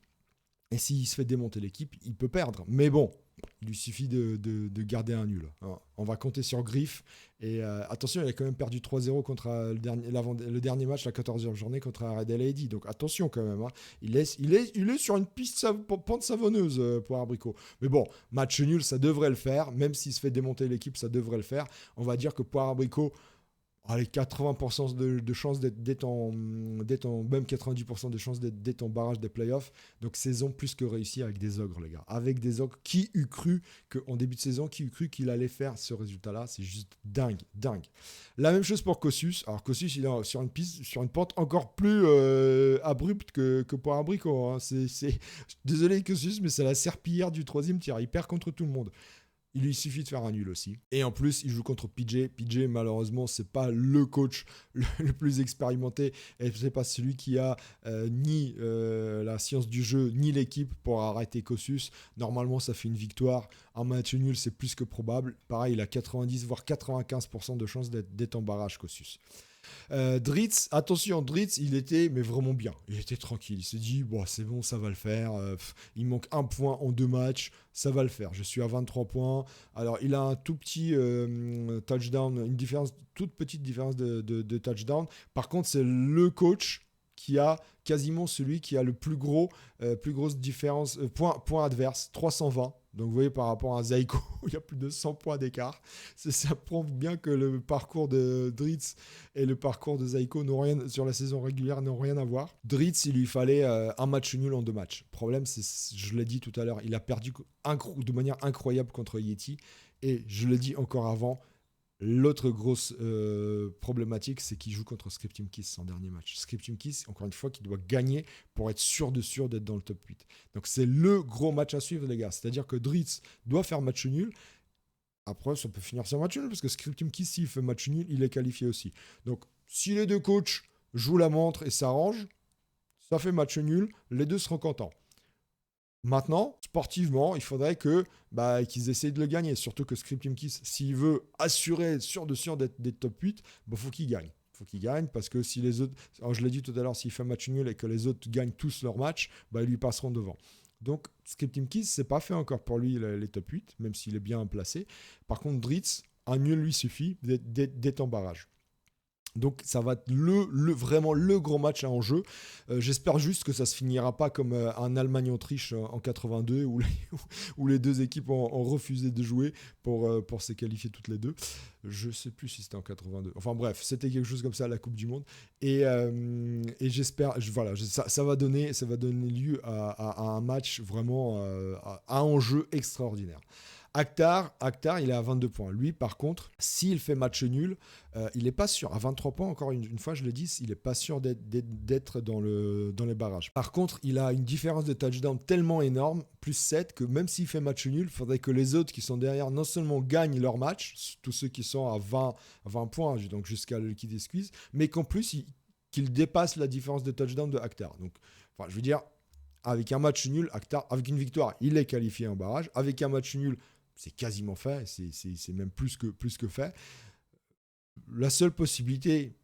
Et s'il se fait démonter l'équipe, il peut perdre. Mais bon, il lui suffit de garder un nul. Alors, on va compter sur Griff. Et attention, il a quand même perdu 3-0 contre le dernier match, la 14e journée, contre Red Lady. Donc attention quand même. Il est sur une pente savonneuse pour Abricot. Mais bon, match nul, ça devrait le faire. Même s'il se fait démonter l'équipe, ça devrait le faire. On va dire que pour Abricot, allez, 80% de chances d'être en même 90% de chances d'être en barrage des playoffs. Donc saison plus que réussie avec des ogres, les gars. Avec des ogres, qui eût cru qu'en début de saison, qu'il allait faire ce résultat-là. C'est juste dingue. La même chose pour Kossus. Alors Kossus, il est sur une pente encore plus abrupte que pour Abricot. Désolé Kossus, mais c'est la serpillière du 3e tiers. Il perd contre tout le monde. Il lui suffit de faire un nul aussi. Et en plus, il joue contre PJ. PJ, malheureusement, c'est pas le coach le plus expérimenté. Et c'est pas celui qui a ni la science du jeu, ni l'équipe pour arrêter Kossus. Normalement, ça fait une victoire. Un match nul, c'est plus que probable. Pareil, il a 90 voire 95% de chances d'être en barrage, Kossus. Dritz, attention, Dritz, il était mais vraiment bien. Il était tranquille. Il s'est dit, bon, c'est bon, ça va le faire. Il manque un point en 2 matchs. Ça va le faire. Je suis à 23 points. Alors, il a un tout petit touchdown, toute petite différence de touchdown. Par contre, c'est le coach qui a quasiment celui qui a le plus grosse différence, point adverse, 320. Donc vous voyez, par rapport à Zaiko, il y a plus de 100 points d'écart. Ça prouve bien que le parcours de Dritz et le parcours de Zaiko sur la saison régulière n'ont rien à voir. Dritz, il lui fallait un match nul en 2 matchs. Le problème, je l'ai dit tout à l'heure, il a perdu de manière incroyable contre Yeti. Et je l'ai dit encore avant, l'autre grosse problématique, c'est qu'il joue contre Scriptum Kiss en dernier match. Scriptum Kiss, encore une fois, qui doit gagner pour être sûr d'être dans le top 8. Donc c'est le gros match à suivre, les gars. C'est-à-dire que Dritz doit faire match nul. Après, ça peut finir sur match nul, parce que Scriptum Kiss, s'il fait match nul, il est qualifié aussi. Donc si les deux coachs jouent la montre et s'arrangent, ça fait match nul, les deux seront contents. Maintenant, sportivement, il faudrait qu'ils essayent de le gagner. Surtout que Scriptum Kiss, s'il veut assurer, sûr d'être top 8, faut qu'il gagne. Faut qu'il gagne parce que si les autres, alors je l'ai dit tout à l'heure, s'il fait match nul et que les autres gagnent tous leur match, ils lui passeront devant. Donc, Scriptum Kiss, c'est pas fait encore pour lui les top 8, même s'il est bien placé. Par contre, Dritz, Un nul lui suffit d'être en barrage. Donc ça va être vraiment le gros match en jeu. J'espère juste que ça se finira pas comme un Allemagne-Autriche en 82 où les deux équipes ont refusé de jouer pour se qualifier toutes les deux. Je sais plus si c'était en 82. Enfin bref, c'était quelque chose comme ça à la Coupe du Monde. Et j'espère, voilà, ça va donner lieu à un match vraiment à enjeu extraordinaire. Akhtar, il est à 22 points. Lui, par contre, s'il fait match nul, il n'est pas sûr. À 23 points, encore une fois, je le dis, il n'est pas sûr d'être dans les barrages. Par contre, il a une différence de touchdown tellement énorme, plus 7, que même s'il fait match nul, il faudrait que les autres qui sont derrière non seulement gagnent leur match, tous ceux qui sont à 20 points, donc jusqu'à le liquidity squeeze, mais qu'en plus, qu'ils dépassent la différence de touchdown de Akhtar. Donc, enfin, je veux dire, avec un match nul, Akhtar, avec une victoire, il est qualifié en barrage. Avec un match nul, c'est quasiment fait, c'est même plus que fait. La seule possibilité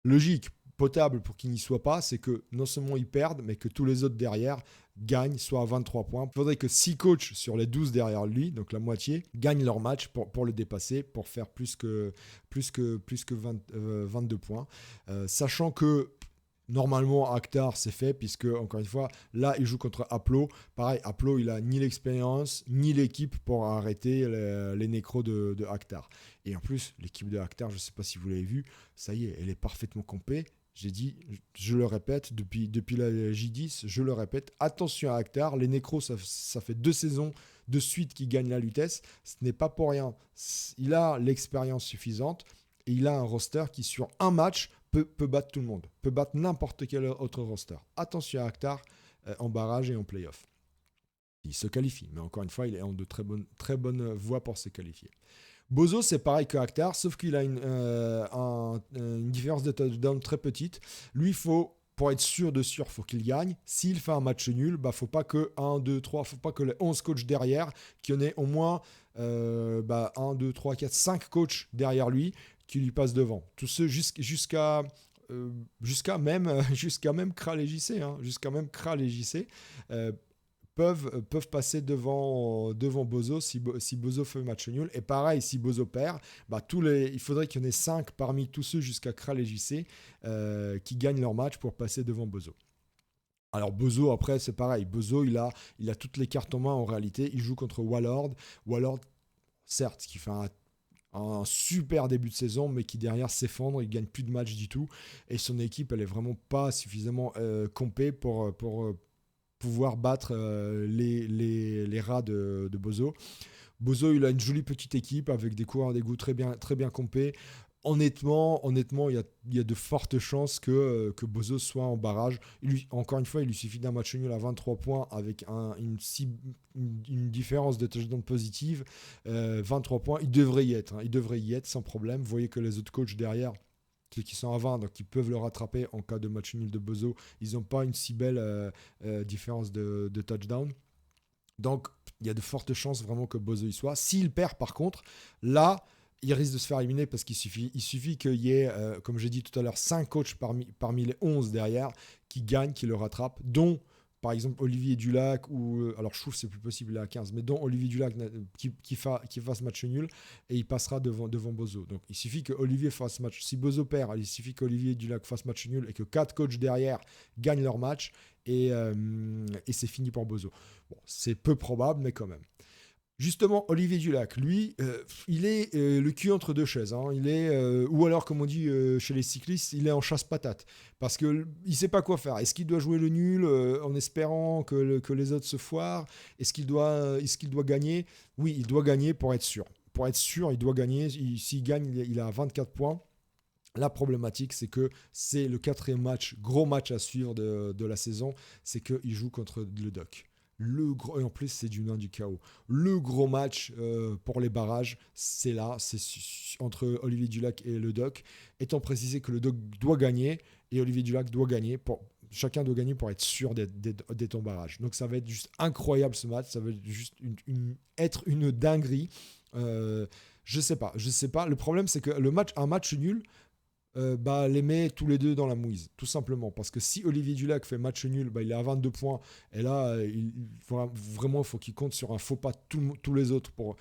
logique, potable pour qu'il n'y soit pas, c'est que non seulement ils perdent, mais que tous les autres derrière gagnent, soit à 23 points. Il faudrait que 6 coachs sur les 12 derrière lui, donc la moitié, gagnent leur match pour le dépasser, pour faire plus que 22 points. Sachant que normalement, Akhtar, c'est fait, puisque, encore une fois, là, il joue contre Aplo. Pareil, Aplo, il a ni l'expérience, ni l'équipe pour arrêter les nécros de Akhtar. Et en plus, l'équipe de Akhtar, je ne sais pas si vous l'avez vu, ça y est, elle est parfaitement campée. J'ai dit, je le répète, depuis la J10, je le répète, attention à Akhtar, les nécros, ça fait 2 saisons de suite qu'ils gagnent la Lutèce. Ce n'est pas pour rien. Il a l'expérience suffisante et il a un roster qui, sur un match, peut battre tout le monde, peut battre n'importe quel autre roster. Attention à Akhtar en barrage et en playoff. Il se qualifie, mais encore une fois, il est en de très bonnes voies pour se qualifier. Bozo, c'est pareil que Akhtar, sauf qu'il a une différence de touchdown très petite. Lui, pour être sûr, faut qu'il gagne. S'il fait un match nul, faut pas que 1, 2, 3, faut pas que les 11 coachs derrière, qu'il y en ait au moins 1, 2, 3, 4, 5 coachs derrière lui qui lui passent devant. Tous ceux jusqu'à même Kral et JC, jusqu'à même Kral et JC peuvent passer devant Bozo si Bozo fait match nul. Et pareil, si Bozo perd, il faudrait qu'il y en ait 5 parmi tous ceux jusqu'à Kral et JC qui gagnent leur match pour passer devant Bozo. Alors Bozo, après, c'est pareil. Bozo, il a toutes les cartes en main en réalité. Il joue contre Wallord. Wallord, certes, qui fait un super début de saison, mais qui derrière s'effondre, il gagne plus de matchs du tout, et son équipe, elle est vraiment pas suffisamment compée pour pouvoir battre les rats de Bozo. Bozo, il a une jolie petite équipe avec des coureurs d'égout très bien compés. Honnêtement, il y a de fortes chances que Bozo soit en barrage. Encore une fois, il lui suffit d'un match nul à 23 points avec une différence de touchdown positive. 23 points, il devrait y être. Il devrait y être sans problème. Vous voyez que les autres coachs derrière, ceux qui sont à 20, donc ils peuvent le rattraper en cas de match nul de Bozo. Ils n'ont pas une si belle différence de touchdown. Donc, il y a de fortes chances vraiment que Bozo y soit. S'il perd, par contre, là, il risque de se faire éliminer parce qu'il suffit qu'il y ait, comme j'ai dit tout à l'heure, 5 coachs parmi les 11 derrière qui gagnent, qui le rattrapent, dont, par exemple, Olivier Dulac, alors je trouve que c'est plus possible, il est à 15, mais dont Olivier Dulac qui fasse match nul et il passera devant Bozo. Donc, il suffit que Olivier fasse match. Si Bozo perd, il suffit qu'Olivier Dulac fasse match nul et que 4 coachs derrière gagnent leur match et c'est fini pour Bozo. Bon, c'est peu probable, mais quand même. Justement, Olivier Dulac, lui, il est le cul entre deux chaises. Il est, ou alors, comme on dit chez les cyclistes, il est en chasse-patate. Parce qu'il ne sait pas quoi faire. Est-ce qu'il doit jouer le nul en espérant que les autres se foirent ? Est-ce qu'il doit gagner ? Oui, il doit gagner pour être sûr. Pour être sûr, il doit gagner. S'il gagne, il a 24 points. La problématique, c'est que c'est le 4e match, gros match à suivre de la saison, c'est qu'il joue contre le Doc. Et en plus, c'est du nain du chaos. Le gros match pour les barrages, c'est là, c'est entre Olivier Dulac et le Doc. Étant précisé que le Doc doit gagner et Olivier Dulac doit gagner. Chacun doit gagner pour être sûr d'être en barrage. Donc ça va être juste incroyable ce match. Ça va être juste être une dinguerie. Je sais pas. Le problème, c'est que un match nul, les met tous les deux dans la mouise, tout simplement. Parce que si Olivier Dulac fait match nul, il est à 22 points. Et là, vraiment, il faut qu'il compte sur un faux pas tous les autres pour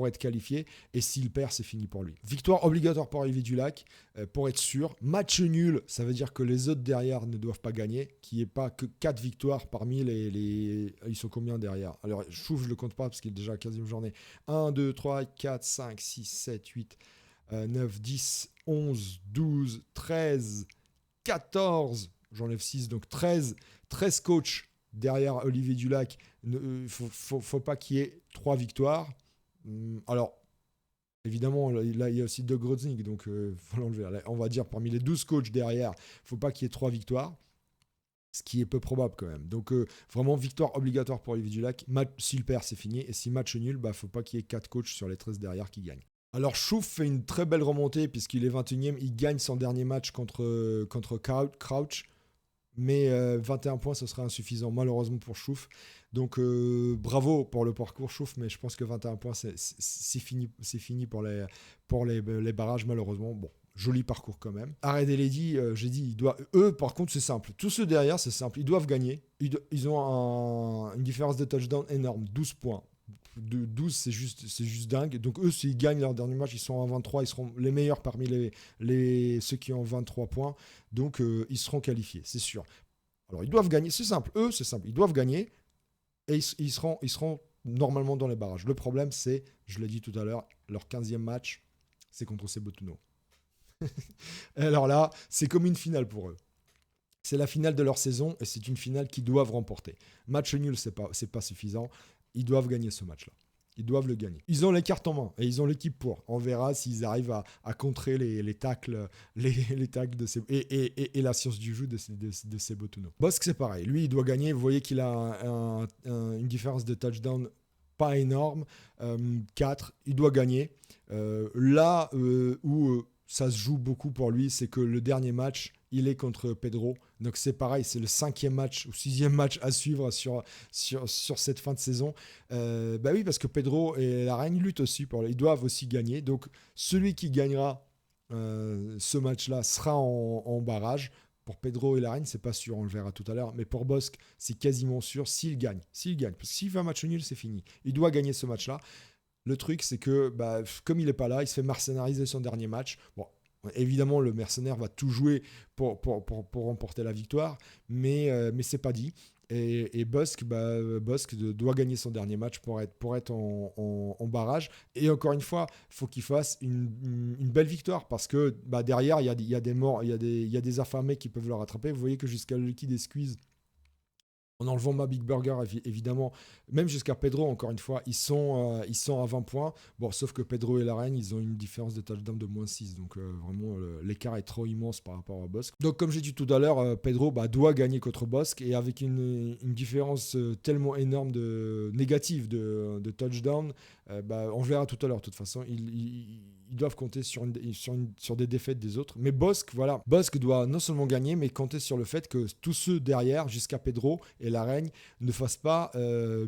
être qualifié. Et s'il perd, c'est fini pour lui. Victoire obligatoire pour Olivier Dulac, pour être sûr. Match nul, ça veut dire que les autres derrière ne doivent pas gagner, qu'il n'y ait pas que 4 victoires parmi les... Ils sont combien derrière? Alors, Chouf, je ne le compte pas parce qu'il est déjà à la 15e journée. 1, 2, 3, 4, 5, 6, 7, 8... 9, 10, 11, 12, 13, 14, j'enlève 6, donc 13 coachs derrière Olivier Dulac. Il faut pas qu'il y ait 3 victoires. Alors, évidemment, là, il y a aussi Doug Groznig, donc faut l'enlever. On va dire parmi les 12 coachs derrière, il ne faut pas qu'il y ait 3 victoires. Ce qui est peu probable quand même. Donc vraiment victoire obligatoire pour Olivier Dulac. S'il perd, c'est fini. Et si match nul, il ne faut pas qu'il y ait 4 coachs sur les 13 derrière qui gagnent. Alors Chouf fait une très belle remontée puisqu'il est 21e, il gagne son dernier match contre Crouch, mais 21 points ce sera insuffisant malheureusement pour Chouf. Donc bravo pour le parcours Chouf, mais je pense que 21 points c'est fini pour les barrages malheureusement. Bon, joli parcours quand même. Arrête Lady, j'ai dit, eux par contre c'est simple, tous ceux derrière c'est simple, ils doivent gagner, ils ont une différence de touchdown énorme, 12 points. De 12, c'est juste dingue. Donc eux, s'ils gagnent leur dernier match, ils sont à 23, ils seront les meilleurs parmi ceux qui ont 23 points. Donc ils seront qualifiés, c'est sûr. Alors ils doivent gagner, c'est simple. Eux, c'est simple, ils doivent gagner et ils seront normalement dans les barrages. Le problème, c'est, je l'ai dit tout à l'heure, leur 15e match, c'est contre Sebotouno. Alors là, c'est comme une finale pour eux. C'est la finale de leur saison et c'est une finale qu'ils doivent remporter. Match nul, c'est pas suffisant. Ils doivent gagner ce match-là. Ils doivent le gagner. Ils ont les cartes en main et ils ont l'équipe pour. On verra s'ils arrivent à contrer les tacles, les tacles de ces, et la science du jeu de Sebotouno. Bosque, c'est pareil. Lui, il doit gagner. Vous voyez qu'il a une différence de touchdown pas énorme. 4. Il doit gagner. Là où ça se joue beaucoup pour lui, c'est que le dernier match, il est contre Pedro. Donc c'est pareil, c'est le 5e match ou 6e match à suivre sur cette fin de saison. Oui, parce que Pedro et la Reine luttent aussi. Ils doivent aussi gagner. Donc celui qui gagnera ce match-là sera en barrage. Pour Pedro et la Reine, c'est pas sûr, on le verra tout à l'heure. Mais pour Bosque, c'est quasiment sûr s'il gagne. Parce que s'il fait un match nul, c'est fini. Il doit gagner ce match-là. Le truc, c'est que comme il n'est pas là, il se fait mercénariser son dernier match. Bon, évidemment, le mercenaire va tout jouer pour remporter la victoire, mais c'est pas dit. Et Bosque doit gagner son dernier match pour être en barrage. Et encore une fois, il faut qu'il fasse une belle victoire parce que derrière, il y a des morts, il y a des affamés qui peuvent le rattraper. Vous voyez que jusqu'à le liquide et squeeze, en enlevant ma Big Burger, évidemment, même jusqu'à Pedro, encore une fois, ils sont à 20 points. Bon, sauf que Pedro et la Reine, ils ont une différence de touchdown de moins 6. Donc, vraiment, l'écart est trop immense par rapport à Bosque. Donc, comme j'ai dit tout à l'heure, Pedro doit gagner contre Bosque. Et avec une différence tellement énorme négative de touchdown, on verra tout à l'heure. De toute façon, ils doivent compter sur des défaites des autres. Mais Bosque doit non seulement gagner, mais compter sur le fait que tous ceux derrière, jusqu'à Pedro et la Reine, ne fassent pas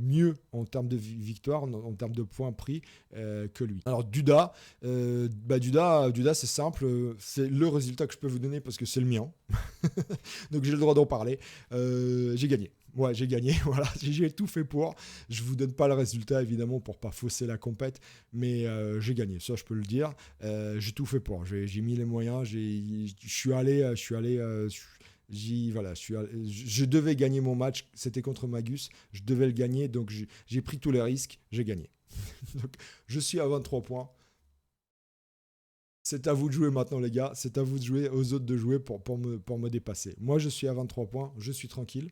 mieux en termes de victoire, en termes de points pris que lui. Alors Duda, c'est simple, c'est le résultat que je peux vous donner parce que c'est le mien. Donc j'ai le droit d'en parler. J'ai gagné. Ouais, j'ai gagné, voilà, j'ai tout fait pour. Je vous donne pas le résultat évidemment pour pas fausser la compète, mais j'ai gagné, ça je peux le dire. J'ai tout fait pour. J'ai mis les moyens, je devais gagner mon match, c'était contre Magus, je devais le gagner, donc j'ai pris tous les risques, j'ai gagné. Donc je suis à 23 points. C'est à vous de jouer maintenant les gars, c'est à vous de jouer, aux autres de jouer pour me dépasser. Moi je suis à 23 points, je suis tranquille.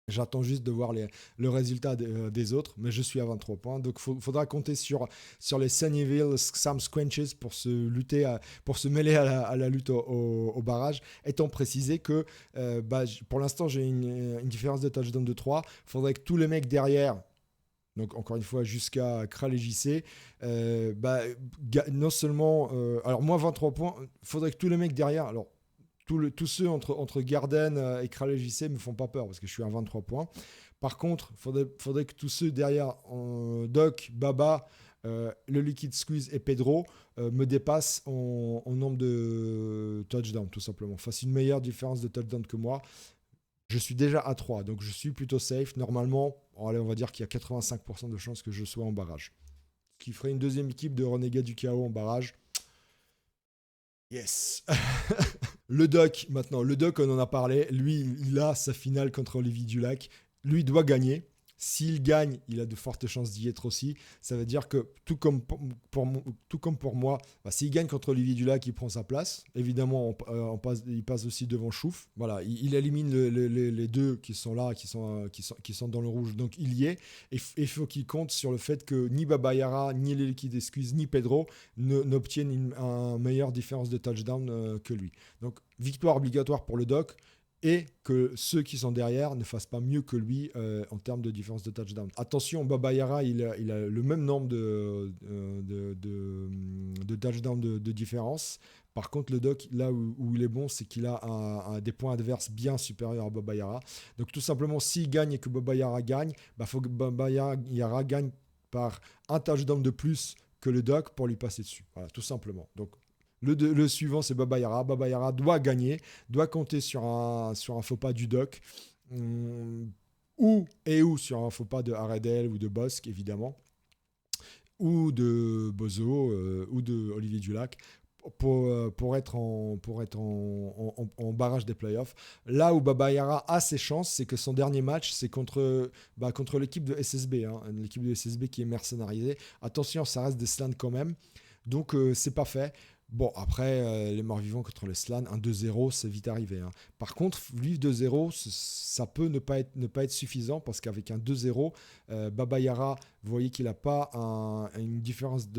J'attends juste de voir le résultat des autres, mais je suis à 23 points. Donc, il faudra compter sur les Sunnyvale Sam Squenches pour se mêler à la lutte au barrage. Étant précisé que pour l'instant, j'ai une différence de touchdown de 3. Il faudrait que tous les mecs derrière, donc encore une fois jusqu'à Kral et JC, non seulement... alors moi, 23 points, il faudrait que tous les mecs derrière... Alors, tous ceux entre Garden et Kral et JC me font pas peur parce que je suis à 23 points. Par contre, faudrait que tous ceux derrière, Doc, Baba, Le Liquid Squeeze et Pedro me dépassent en nombre de touchdowns, tout simplement. Fasse une meilleure différence de touchdowns que moi. Je suis déjà à 3, donc je suis plutôt safe. Normalement, allez, on va dire qu'il y a 85% de chances que je sois en barrage. Ce qui ferait une deuxième équipe de renégats du chaos en barrage. Yes. Le Doc, maintenant. Le Doc, on en a parlé. Lui, il a sa finale contre Olivier Dulac. Lui, il doit gagner. S'il gagne, il a de fortes chances d'y être aussi. Ça veut dire que, tout comme pour moi, bah, s'il gagne contre Olivier Dulac, il prend sa place. Évidemment, il passe aussi devant Chouf. Voilà, il élimine les deux qui sont là, qui sont dans le rouge. Donc, il y est. Et il faut qu'il compte sur le fait que ni Baba Yara, ni les Liquid Squeeze, ni Pedro n'obtiennent une meilleure différence de touchdown que lui. Donc, victoire obligatoire pour le Doc. Et que ceux qui sont derrière ne fassent pas mieux que lui en termes de différence de touchdown. Attention, Baba Yara, il a le même nombre de touchdowns de différence. Par contre, le Doc, là où il est bon, c'est qu'il a des points adverses bien supérieurs à Baba Yara. Donc tout simplement, s'il gagne et que Baba Yara gagne, il faut que Baba Yara gagne par un touchdown de plus que le Doc pour lui passer dessus. Voilà, tout simplement. Donc le suivant, c'est Baba Yara. Baba Yara doit gagner, doit compter sur un faux pas du Doc, ou sur un faux pas de Haredel ou de Bosque, évidemment, ou de Bozo, ou de Olivier Dulac, pour être en barrage des playoffs. Là où Baba Yara a ses chances, c'est que son dernier match, c'est contre l'équipe de SSB, hein, l'équipe de SSB qui est mercénarisée. Attention, ça reste des slants quand même. Donc, c'est pas fait. Bon, après, les morts-vivants contre les Slans, un 2-0, c'est vite arrivé. Hein. Par contre, vivre 2-0, ça peut ne pas être suffisant parce qu'avec un 2-0, Baba Yara, vous voyez qu'il n'a pas une différence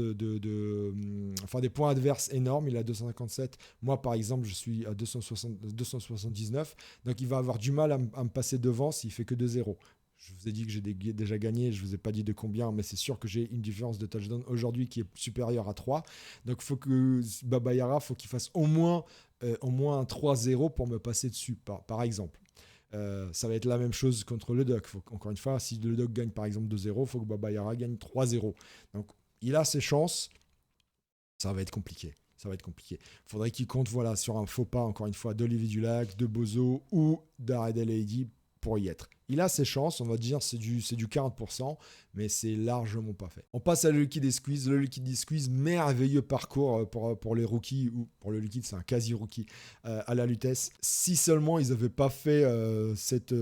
enfin, des points adverses énormes. Il a 257. Moi, par exemple, je suis à 279. Donc, il va avoir du mal à me passer devant s'il fait que 2-0. Je vous ai dit que j'ai déjà gagné, je ne vous ai pas dit de combien, mais c'est sûr que j'ai une différence de touchdown aujourd'hui qui est supérieure à 3. Donc il faut que Baba Yara, faut qu'il fasse au moins un 3-0 pour me passer dessus, par exemple. Ça va être la même chose contre le Doc. Encore une fois, si le Doc gagne par exemple 2-0, il faut que Baba Yara gagne 3-0. Donc il a ses chances, ça va être compliqué. Ça va être compliqué. Il faudrait qu'il compte sur un faux pas, encore une fois, d'Olivier Dulac, de Bozo ou d'Aredel Heidi pour y être. Il a ses chances, on va dire, c'est du 40%, mais c'est largement pas fait. On passe à le Liquid Squeeze. Le Liquid Squeeze, merveilleux parcours pour les rookies, ou pour le Liquid, c'est un quasi-rookie, à la Lutèce. Si seulement ils n'avaient pas fait cet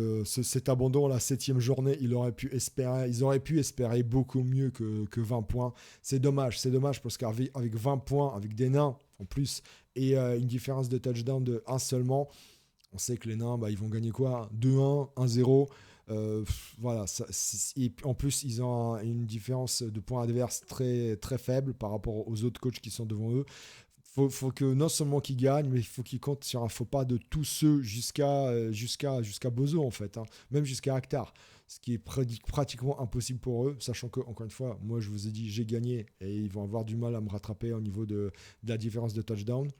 abandon la 7e journée, ils auraient pu espérer beaucoup mieux que 20 points. C'est dommage parce qu'avec 20 points, avec des nains en plus, et une différence de touchdown de 1 seulement, on sait que les nains, ils vont gagner quoi ? 2-1, 1-0. Voilà. Et en plus, ils ont une différence de points adverses très, très faible par rapport aux autres coachs qui sont devant eux. Faut que non seulement qu'ils gagnent, mais il faut qu'ils comptent sur un faux pas de tous ceux jusqu'à Bozo, en fait. Hein. Même jusqu'à Akhtar. Ce qui est pratiquement impossible pour eux, sachant que, encore une fois, moi, je vous ai dit, j'ai gagné et ils vont avoir du mal à me rattraper au niveau de la différence de touchdown.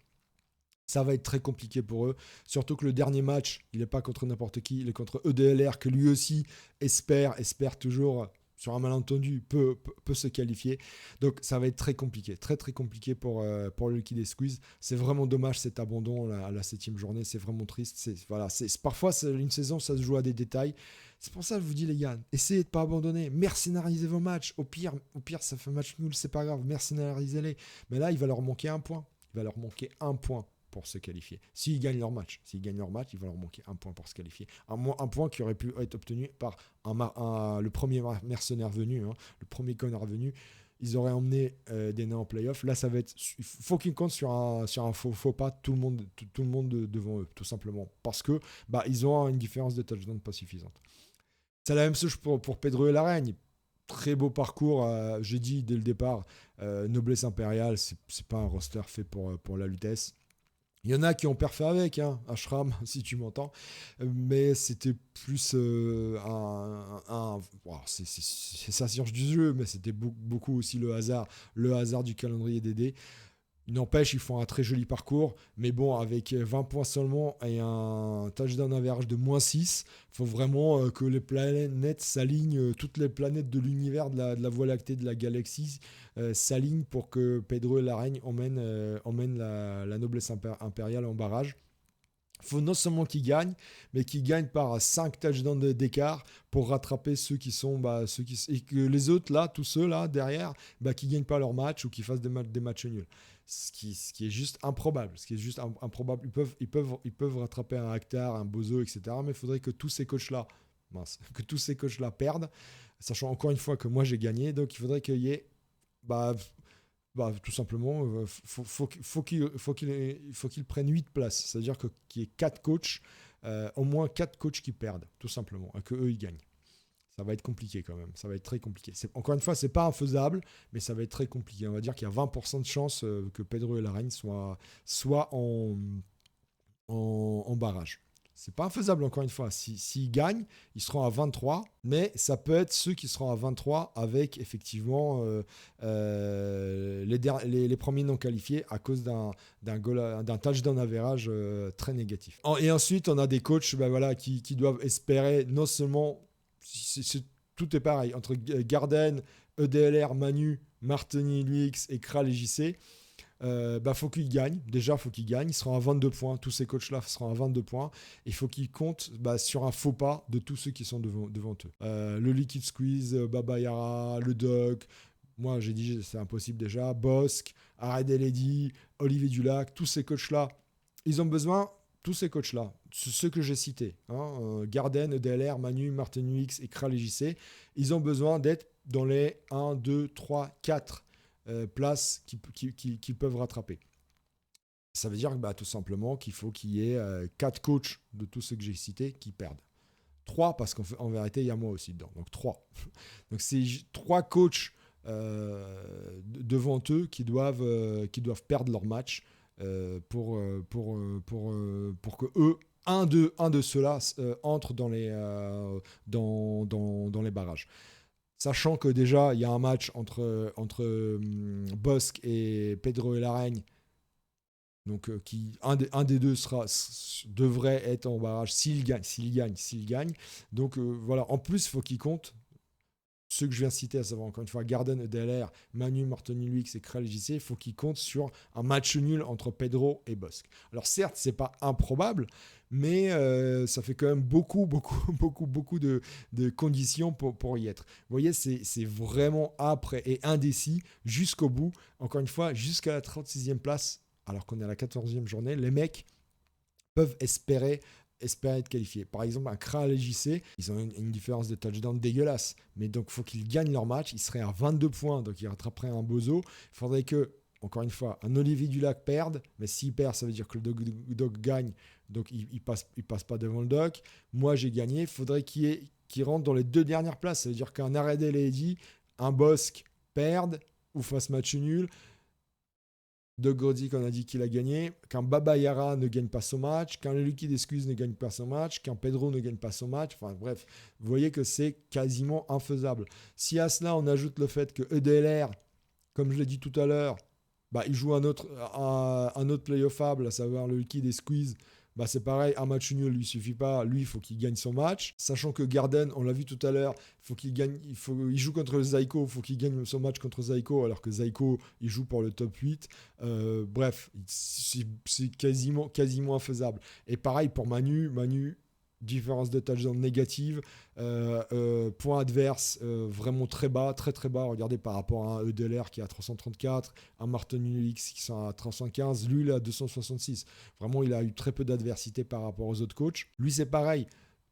Ça va être très compliqué pour eux. Surtout que le dernier match, il n'est pas contre n'importe qui, il est contre EDLR, que lui aussi espère toujours, sur un malentendu, peut se qualifier. Donc ça va être très compliqué, très très compliqué pour le Liquid Squeeze. C'est vraiment dommage cet abandon à la 7e journée, c'est vraiment triste. Parfois, une saison, ça se joue à des détails. C'est pour ça que je vous dis, les gars, essayez de ne pas abandonner, mercénarisez vos matchs. Au pire, ça fait match nul, c'est pas grave, mercénarisez-les. Mais là, il va leur manquer un point. Pour se qualifier. S'ils gagnent leur match, il va leur manquer un point pour se qualifier. Un point qui aurait pu être obtenu par le premier mercenaire venu, hein, le premier connard venu. Ils auraient emmené des nains en playoff. Là, ça va être. Il faut qu'ils comptent sur un faux pas, tout le monde devant eux, tout simplement. Parce que ils ont une différence de touchdown pas suffisante. C'est la même chose pour Pedro et Laraigne. Très beau parcours, j'ai dit dès le départ, noblesse impériale, c'est pas un roster fait pour la Lutèce. Il y en a qui ont perfait avec, hein, Ashram, si tu m'entends, mais c'était plus c'est sa science du jeu, mais c'était beaucoup aussi le hasard du calendrier des dés. Il n'empêche, ils font un très joli parcours, mais bon, avec 20 points seulement et un touchdown average de -6, il faut vraiment que les planètes s'alignent, toutes les planètes de l'univers, de la Voie lactée, de la galaxie, s'alignent pour que Pedro et la Reine emmènent la noblesse impériale en barrage. Il faut non seulement qu'ils gagnent, mais qu'ils gagnent par 5 touchdowns d'écart pour rattraper ceux qui sont. Et que les autres, là, tous ceux là derrière, qui ne gagnent pas leur match ou qui fassent des matchs nuls. Ce qui est juste improbable. Ce qui est juste improbable. Ils peuvent rattraper un Akhtar, un Bozo, etc. Mais il faudrait que tous ces coachs-là, perdent, sachant encore une fois que moi j'ai gagné. Donc il faudrait qu'il y ait. Tout simplement, faut qu'ils prennent 8 places. C'est-à-dire qu'il y ait 4 coachs, au moins 4 coachs qui perdent, tout simplement, et qu'eux, ils gagnent. Ça va être compliqué quand même. Ça va être très compliqué. Encore une fois, c'est pas infaisable, mais ça va être très compliqué. On va dire qu'il y a 20% de chances que Pedro et la Reine soient en barrage. C'est pas infaisable, encore une fois. S'ils gagnent, ils seront à 23, mais ça peut être ceux qui seront à 23 avec effectivement les premiers non qualifiés à cause d'un touchdown average très négatif. Et ensuite, on a des coachs qui doivent espérer non seulement. Tout est pareil entre Garden, EDLR, Manu, Martini, LUX et Kral et JC. Faut qu'ils gagnent. Déjà, faut qu'ils gagnent. Ils seront à 22 points. Tous ces coachs-là seront à 22 points. Il faut qu'ils comptent sur un faux pas de tous ceux qui sont devant eux. Le Liquid Squeeze, Baba Yara, le Doc. Moi, j'ai dit c'est impossible déjà. Bosque, Ared Eledi, Olivier Dulac. Tous ces coachs-là, ils ont besoin. Tous ces coachs-là, ceux que j'ai cités, Garden, EDLR, Manu, Martin UX et Kral et JC, ils ont besoin d'être dans les 1, 2, 3, 4 places qu'ils peuvent rattraper. Ça veut dire tout simplement qu'il faut qu'il y ait 4 coachs de tous ceux que j'ai cités qui perdent. 3 parce qu'en vérité, il y a moi aussi dedans. Donc 3. Donc c'est 3 coachs devant eux qui doivent perdre leur match pour que eux, un de ceux-là entre dans les barrages. Sachant que déjà, il y a un match entre Bosque et Pedro et la Reine. Donc, un des deux devrait être en barrage s'il gagne. Donc, voilà. En plus, il faut qu'il compte ceux que je viens de citer, à savoir encore une fois Garden, EDLR, Manu, Martini, LUX et Kral JC. Il faut qu'il compte sur un match nul entre Pedro et Bosque. Alors, certes, c'est pas improbable, mais ça fait quand même beaucoup de conditions pour y être. Vous voyez, c'est vraiment âpre et indécis jusqu'au bout. Encore une fois, jusqu'à la 36e place, alors qu'on est à la 14e journée, les mecs peuvent espérer être qualifiés. Par exemple, un Kral et JC, ils ont une différence de touchdown dégueulasse. Mais donc, il faut qu'ils gagnent leur match. Ils seraient à 22 points, donc ils rattraperaient un Bozo. Il faudrait que, encore une fois, un Olivier Dulac perde. Mais s'il perd, ça veut dire que le Doc gagne. Donc, il passe pas devant le Doc. Moi, j'ai gagné. Il faudrait qu'il rentre dans les 2 dernières places. Ça veut dire qu'un Ared Eledi, un Bosque perde ou fasse match nul. De Grody qu'on a dit qu'il a gagné, qu'un Baba Yara ne gagne pas son match, qu'un Liquid Excuse ne gagne pas son match, qu'un Pedro ne gagne pas son match. Enfin bref, vous voyez que c'est quasiment infaisable. Si à cela on ajoute le fait que EDLR, comme je l'ai dit tout à l'heure, il joue un autre playoffable, à savoir le Liquid et Squeeze. C'est pareil, un match nul lui suffit pas, lui il faut qu'il gagne son match, sachant que Garden, on l'a vu tout à l'heure, il joue contre Zyko, il faut qu'il gagne son match contre Zyko, alors que Zyko il joue pour le top 8. Bref, c'est quasiment infaisable. Et pareil pour Manu, différence de touchdown négative, point adverse vraiment très bas, très bas. Regardez par rapport à un EDLR qui est à 334, un Martin X qui sont à 315, lui il est à 266. Vraiment, il a eu très peu d'adversité par rapport aux autres coachs. Lui, c'est pareil.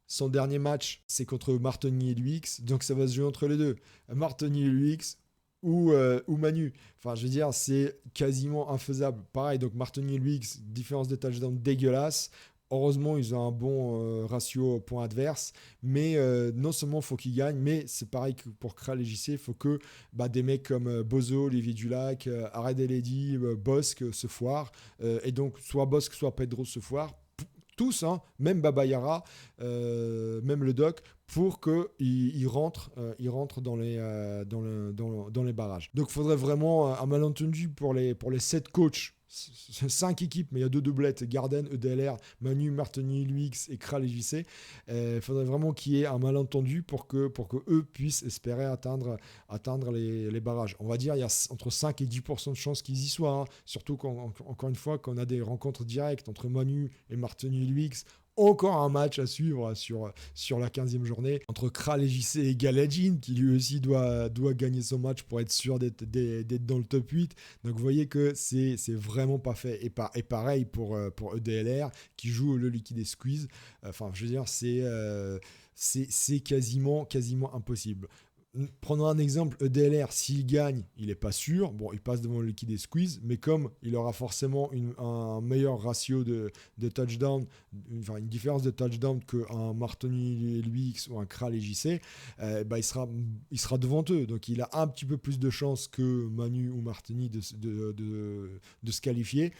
Son dernier match, c'est contre Martini et LUX, donc ça va se jouer entre les deux. Martini et LUX ou Manu. Enfin, je veux dire, c'est quasiment infaisable. Pareil, donc Martini et LUX, différence de touchdown dégueulasse. Heureusement, ils ont un bon ratio point adverse, mais non seulement il faut qu'ils gagnent, mais c'est pareil que pour Kral et JC, il faut que des mecs comme Bozo, Olivier Dulac, Ared Eledi, Bosque se foirent, et donc soit Bosque, soit Pedro se foirent. tous, hein, même Baba Yara, même le doc, pour qu'il rentre dans les barrages. Donc il faudrait vraiment un malentendu pour les 7 coachs. 5 équipes, mais il y a 2 doublettes, Garden, EDLR, Manu, Martini, Luix et Kral et JC. Il faudrait vraiment qu'il y ait un malentendu pour que eux puissent espérer atteindre les barrages. On va dire il y a entre 5 et 10% de chances qu'ils y soient, hein. Surtout encore une fois, quand on a des rencontres directes entre Manu et Martini et Luix. Encore un match à suivre sur la 15e journée entre Kral et JC et Galadjin, qui lui aussi doit gagner son match pour être sûr d'être dans le top 8. Donc vous voyez que c'est vraiment pas fait. Et pareil pour EDLR qui joue le Liquid Squeeze. Enfin, je veux dire, c'est quasiment impossible. Prenons un exemple, EDLR, s'il gagne, il n'est pas sûr. Bon, il passe devant le Liquid Squeeze, mais comme il aura forcément un meilleur ratio de touchdown, une différence de touchdown qu'un Martoni Luix ou un Kral et JC, il sera devant eux. Donc il a un petit peu plus de chances que Manu ou Martini de se qualifier.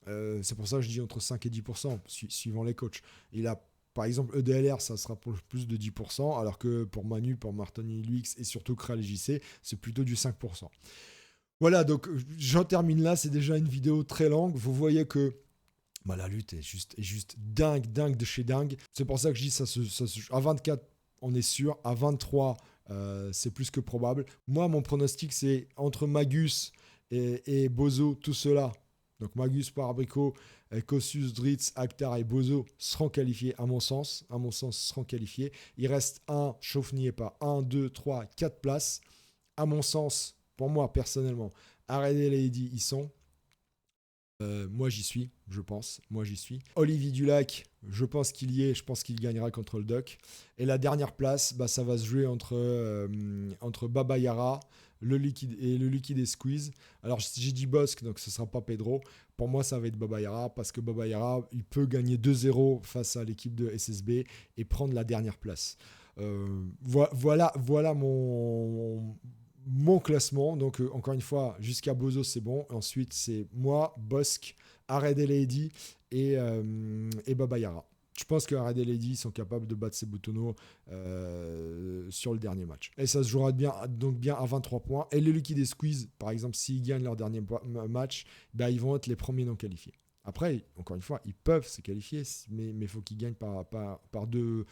C'est pour ça que je dis entre 5 et 10%, suivant les coachs. Il a Par exemple, EDLR, ça sera pour plus de 10%, alors que pour Manu, pour Martini Luix et surtout Kral et JC, c'est plutôt du 5%. Voilà, donc j'en termine là. C'est déjà une vidéo très longue. Vous voyez que la lutte est juste dingue de chez dingue. C'est pour ça que je dis à 24, on est sûr. À 23, c'est plus que probable. Moi, mon pronostic, c'est entre Magus et Bozo, tout cela. Donc Magus, Parabrico, Kossus, Dritz, Akhtar et Bozo seront qualifiés à mon sens seront qualifiés. Il reste chauffe n'y est pas, 1, 2, 3, 4 places. À mon sens, pour moi personnellement, Ared et Lady y sont. Moi j'y suis, je pense. Olivier Dulac, je pense qu'il y est, je pense qu'il gagnera contre le Doc. Et la dernière place, ça va se jouer entre Baba Yara, le Liquid Squeeze. Alors j'ai dit Bosque, donc ce ne sera pas Pedro. Pour moi, ça va être Baba Yara, parce que Baba Yara, il peut gagner 2-0 face à l'équipe de SSB et prendre la dernière place. Voilà mon classement. Donc encore une fois, jusqu'à Bozo, c'est bon. Ensuite, c'est moi, Bosque, Ared et Lady et Baba Yara. Je pense que Ared et Lady sont capables de battre ces Boutonnaux sur le dernier match. Et ça se jouera bien à 23 points. Et le Liquid Squeeze, par exemple, s'ils gagnent leur dernier match, ils vont être les premiers non qualifiés. Après, encore une fois, ils peuvent se qualifier, mais il faut qu'ils gagnent par deux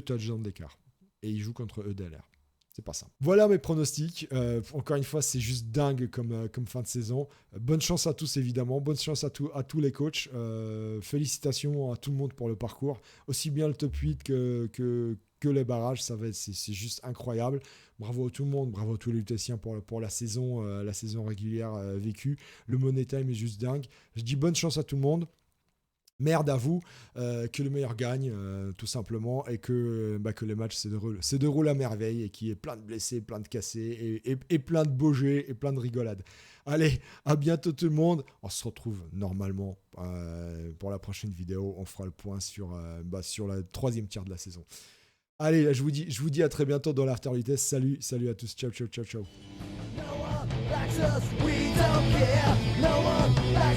touchdowns d'écart. Et ils jouent contre EDLR. C'est pas ça. Voilà mes pronostics. Encore une fois, c'est juste dingue comme fin de saison. Bonne chance à tous, évidemment. Bonne chance à tous les coachs. Félicitations à tout le monde pour le parcours. Aussi bien le top 8 que les barrages. C'est juste incroyable. Bravo à tout le monde. Bravo à tous les Lutétiens pour la saison régulière vécue. Le Money Time est juste dingue. Je dis bonne chance à tout le monde. Merde à vous, que le meilleur gagne, tout simplement, et que les matchs se déroulent à merveille, et qu'il y ait plein de blessés, plein de cassés, et plein de beaux jeux, et plein de rigolades. Allez, à bientôt tout le monde. On se retrouve normalement pour la prochaine vidéo. On fera le point sur la 3e tiers de la saison. Allez, là, je vous dis à très bientôt dans l'After Vitesse. Salut à tous. Ciao. No one likes us, we don't care. No one likes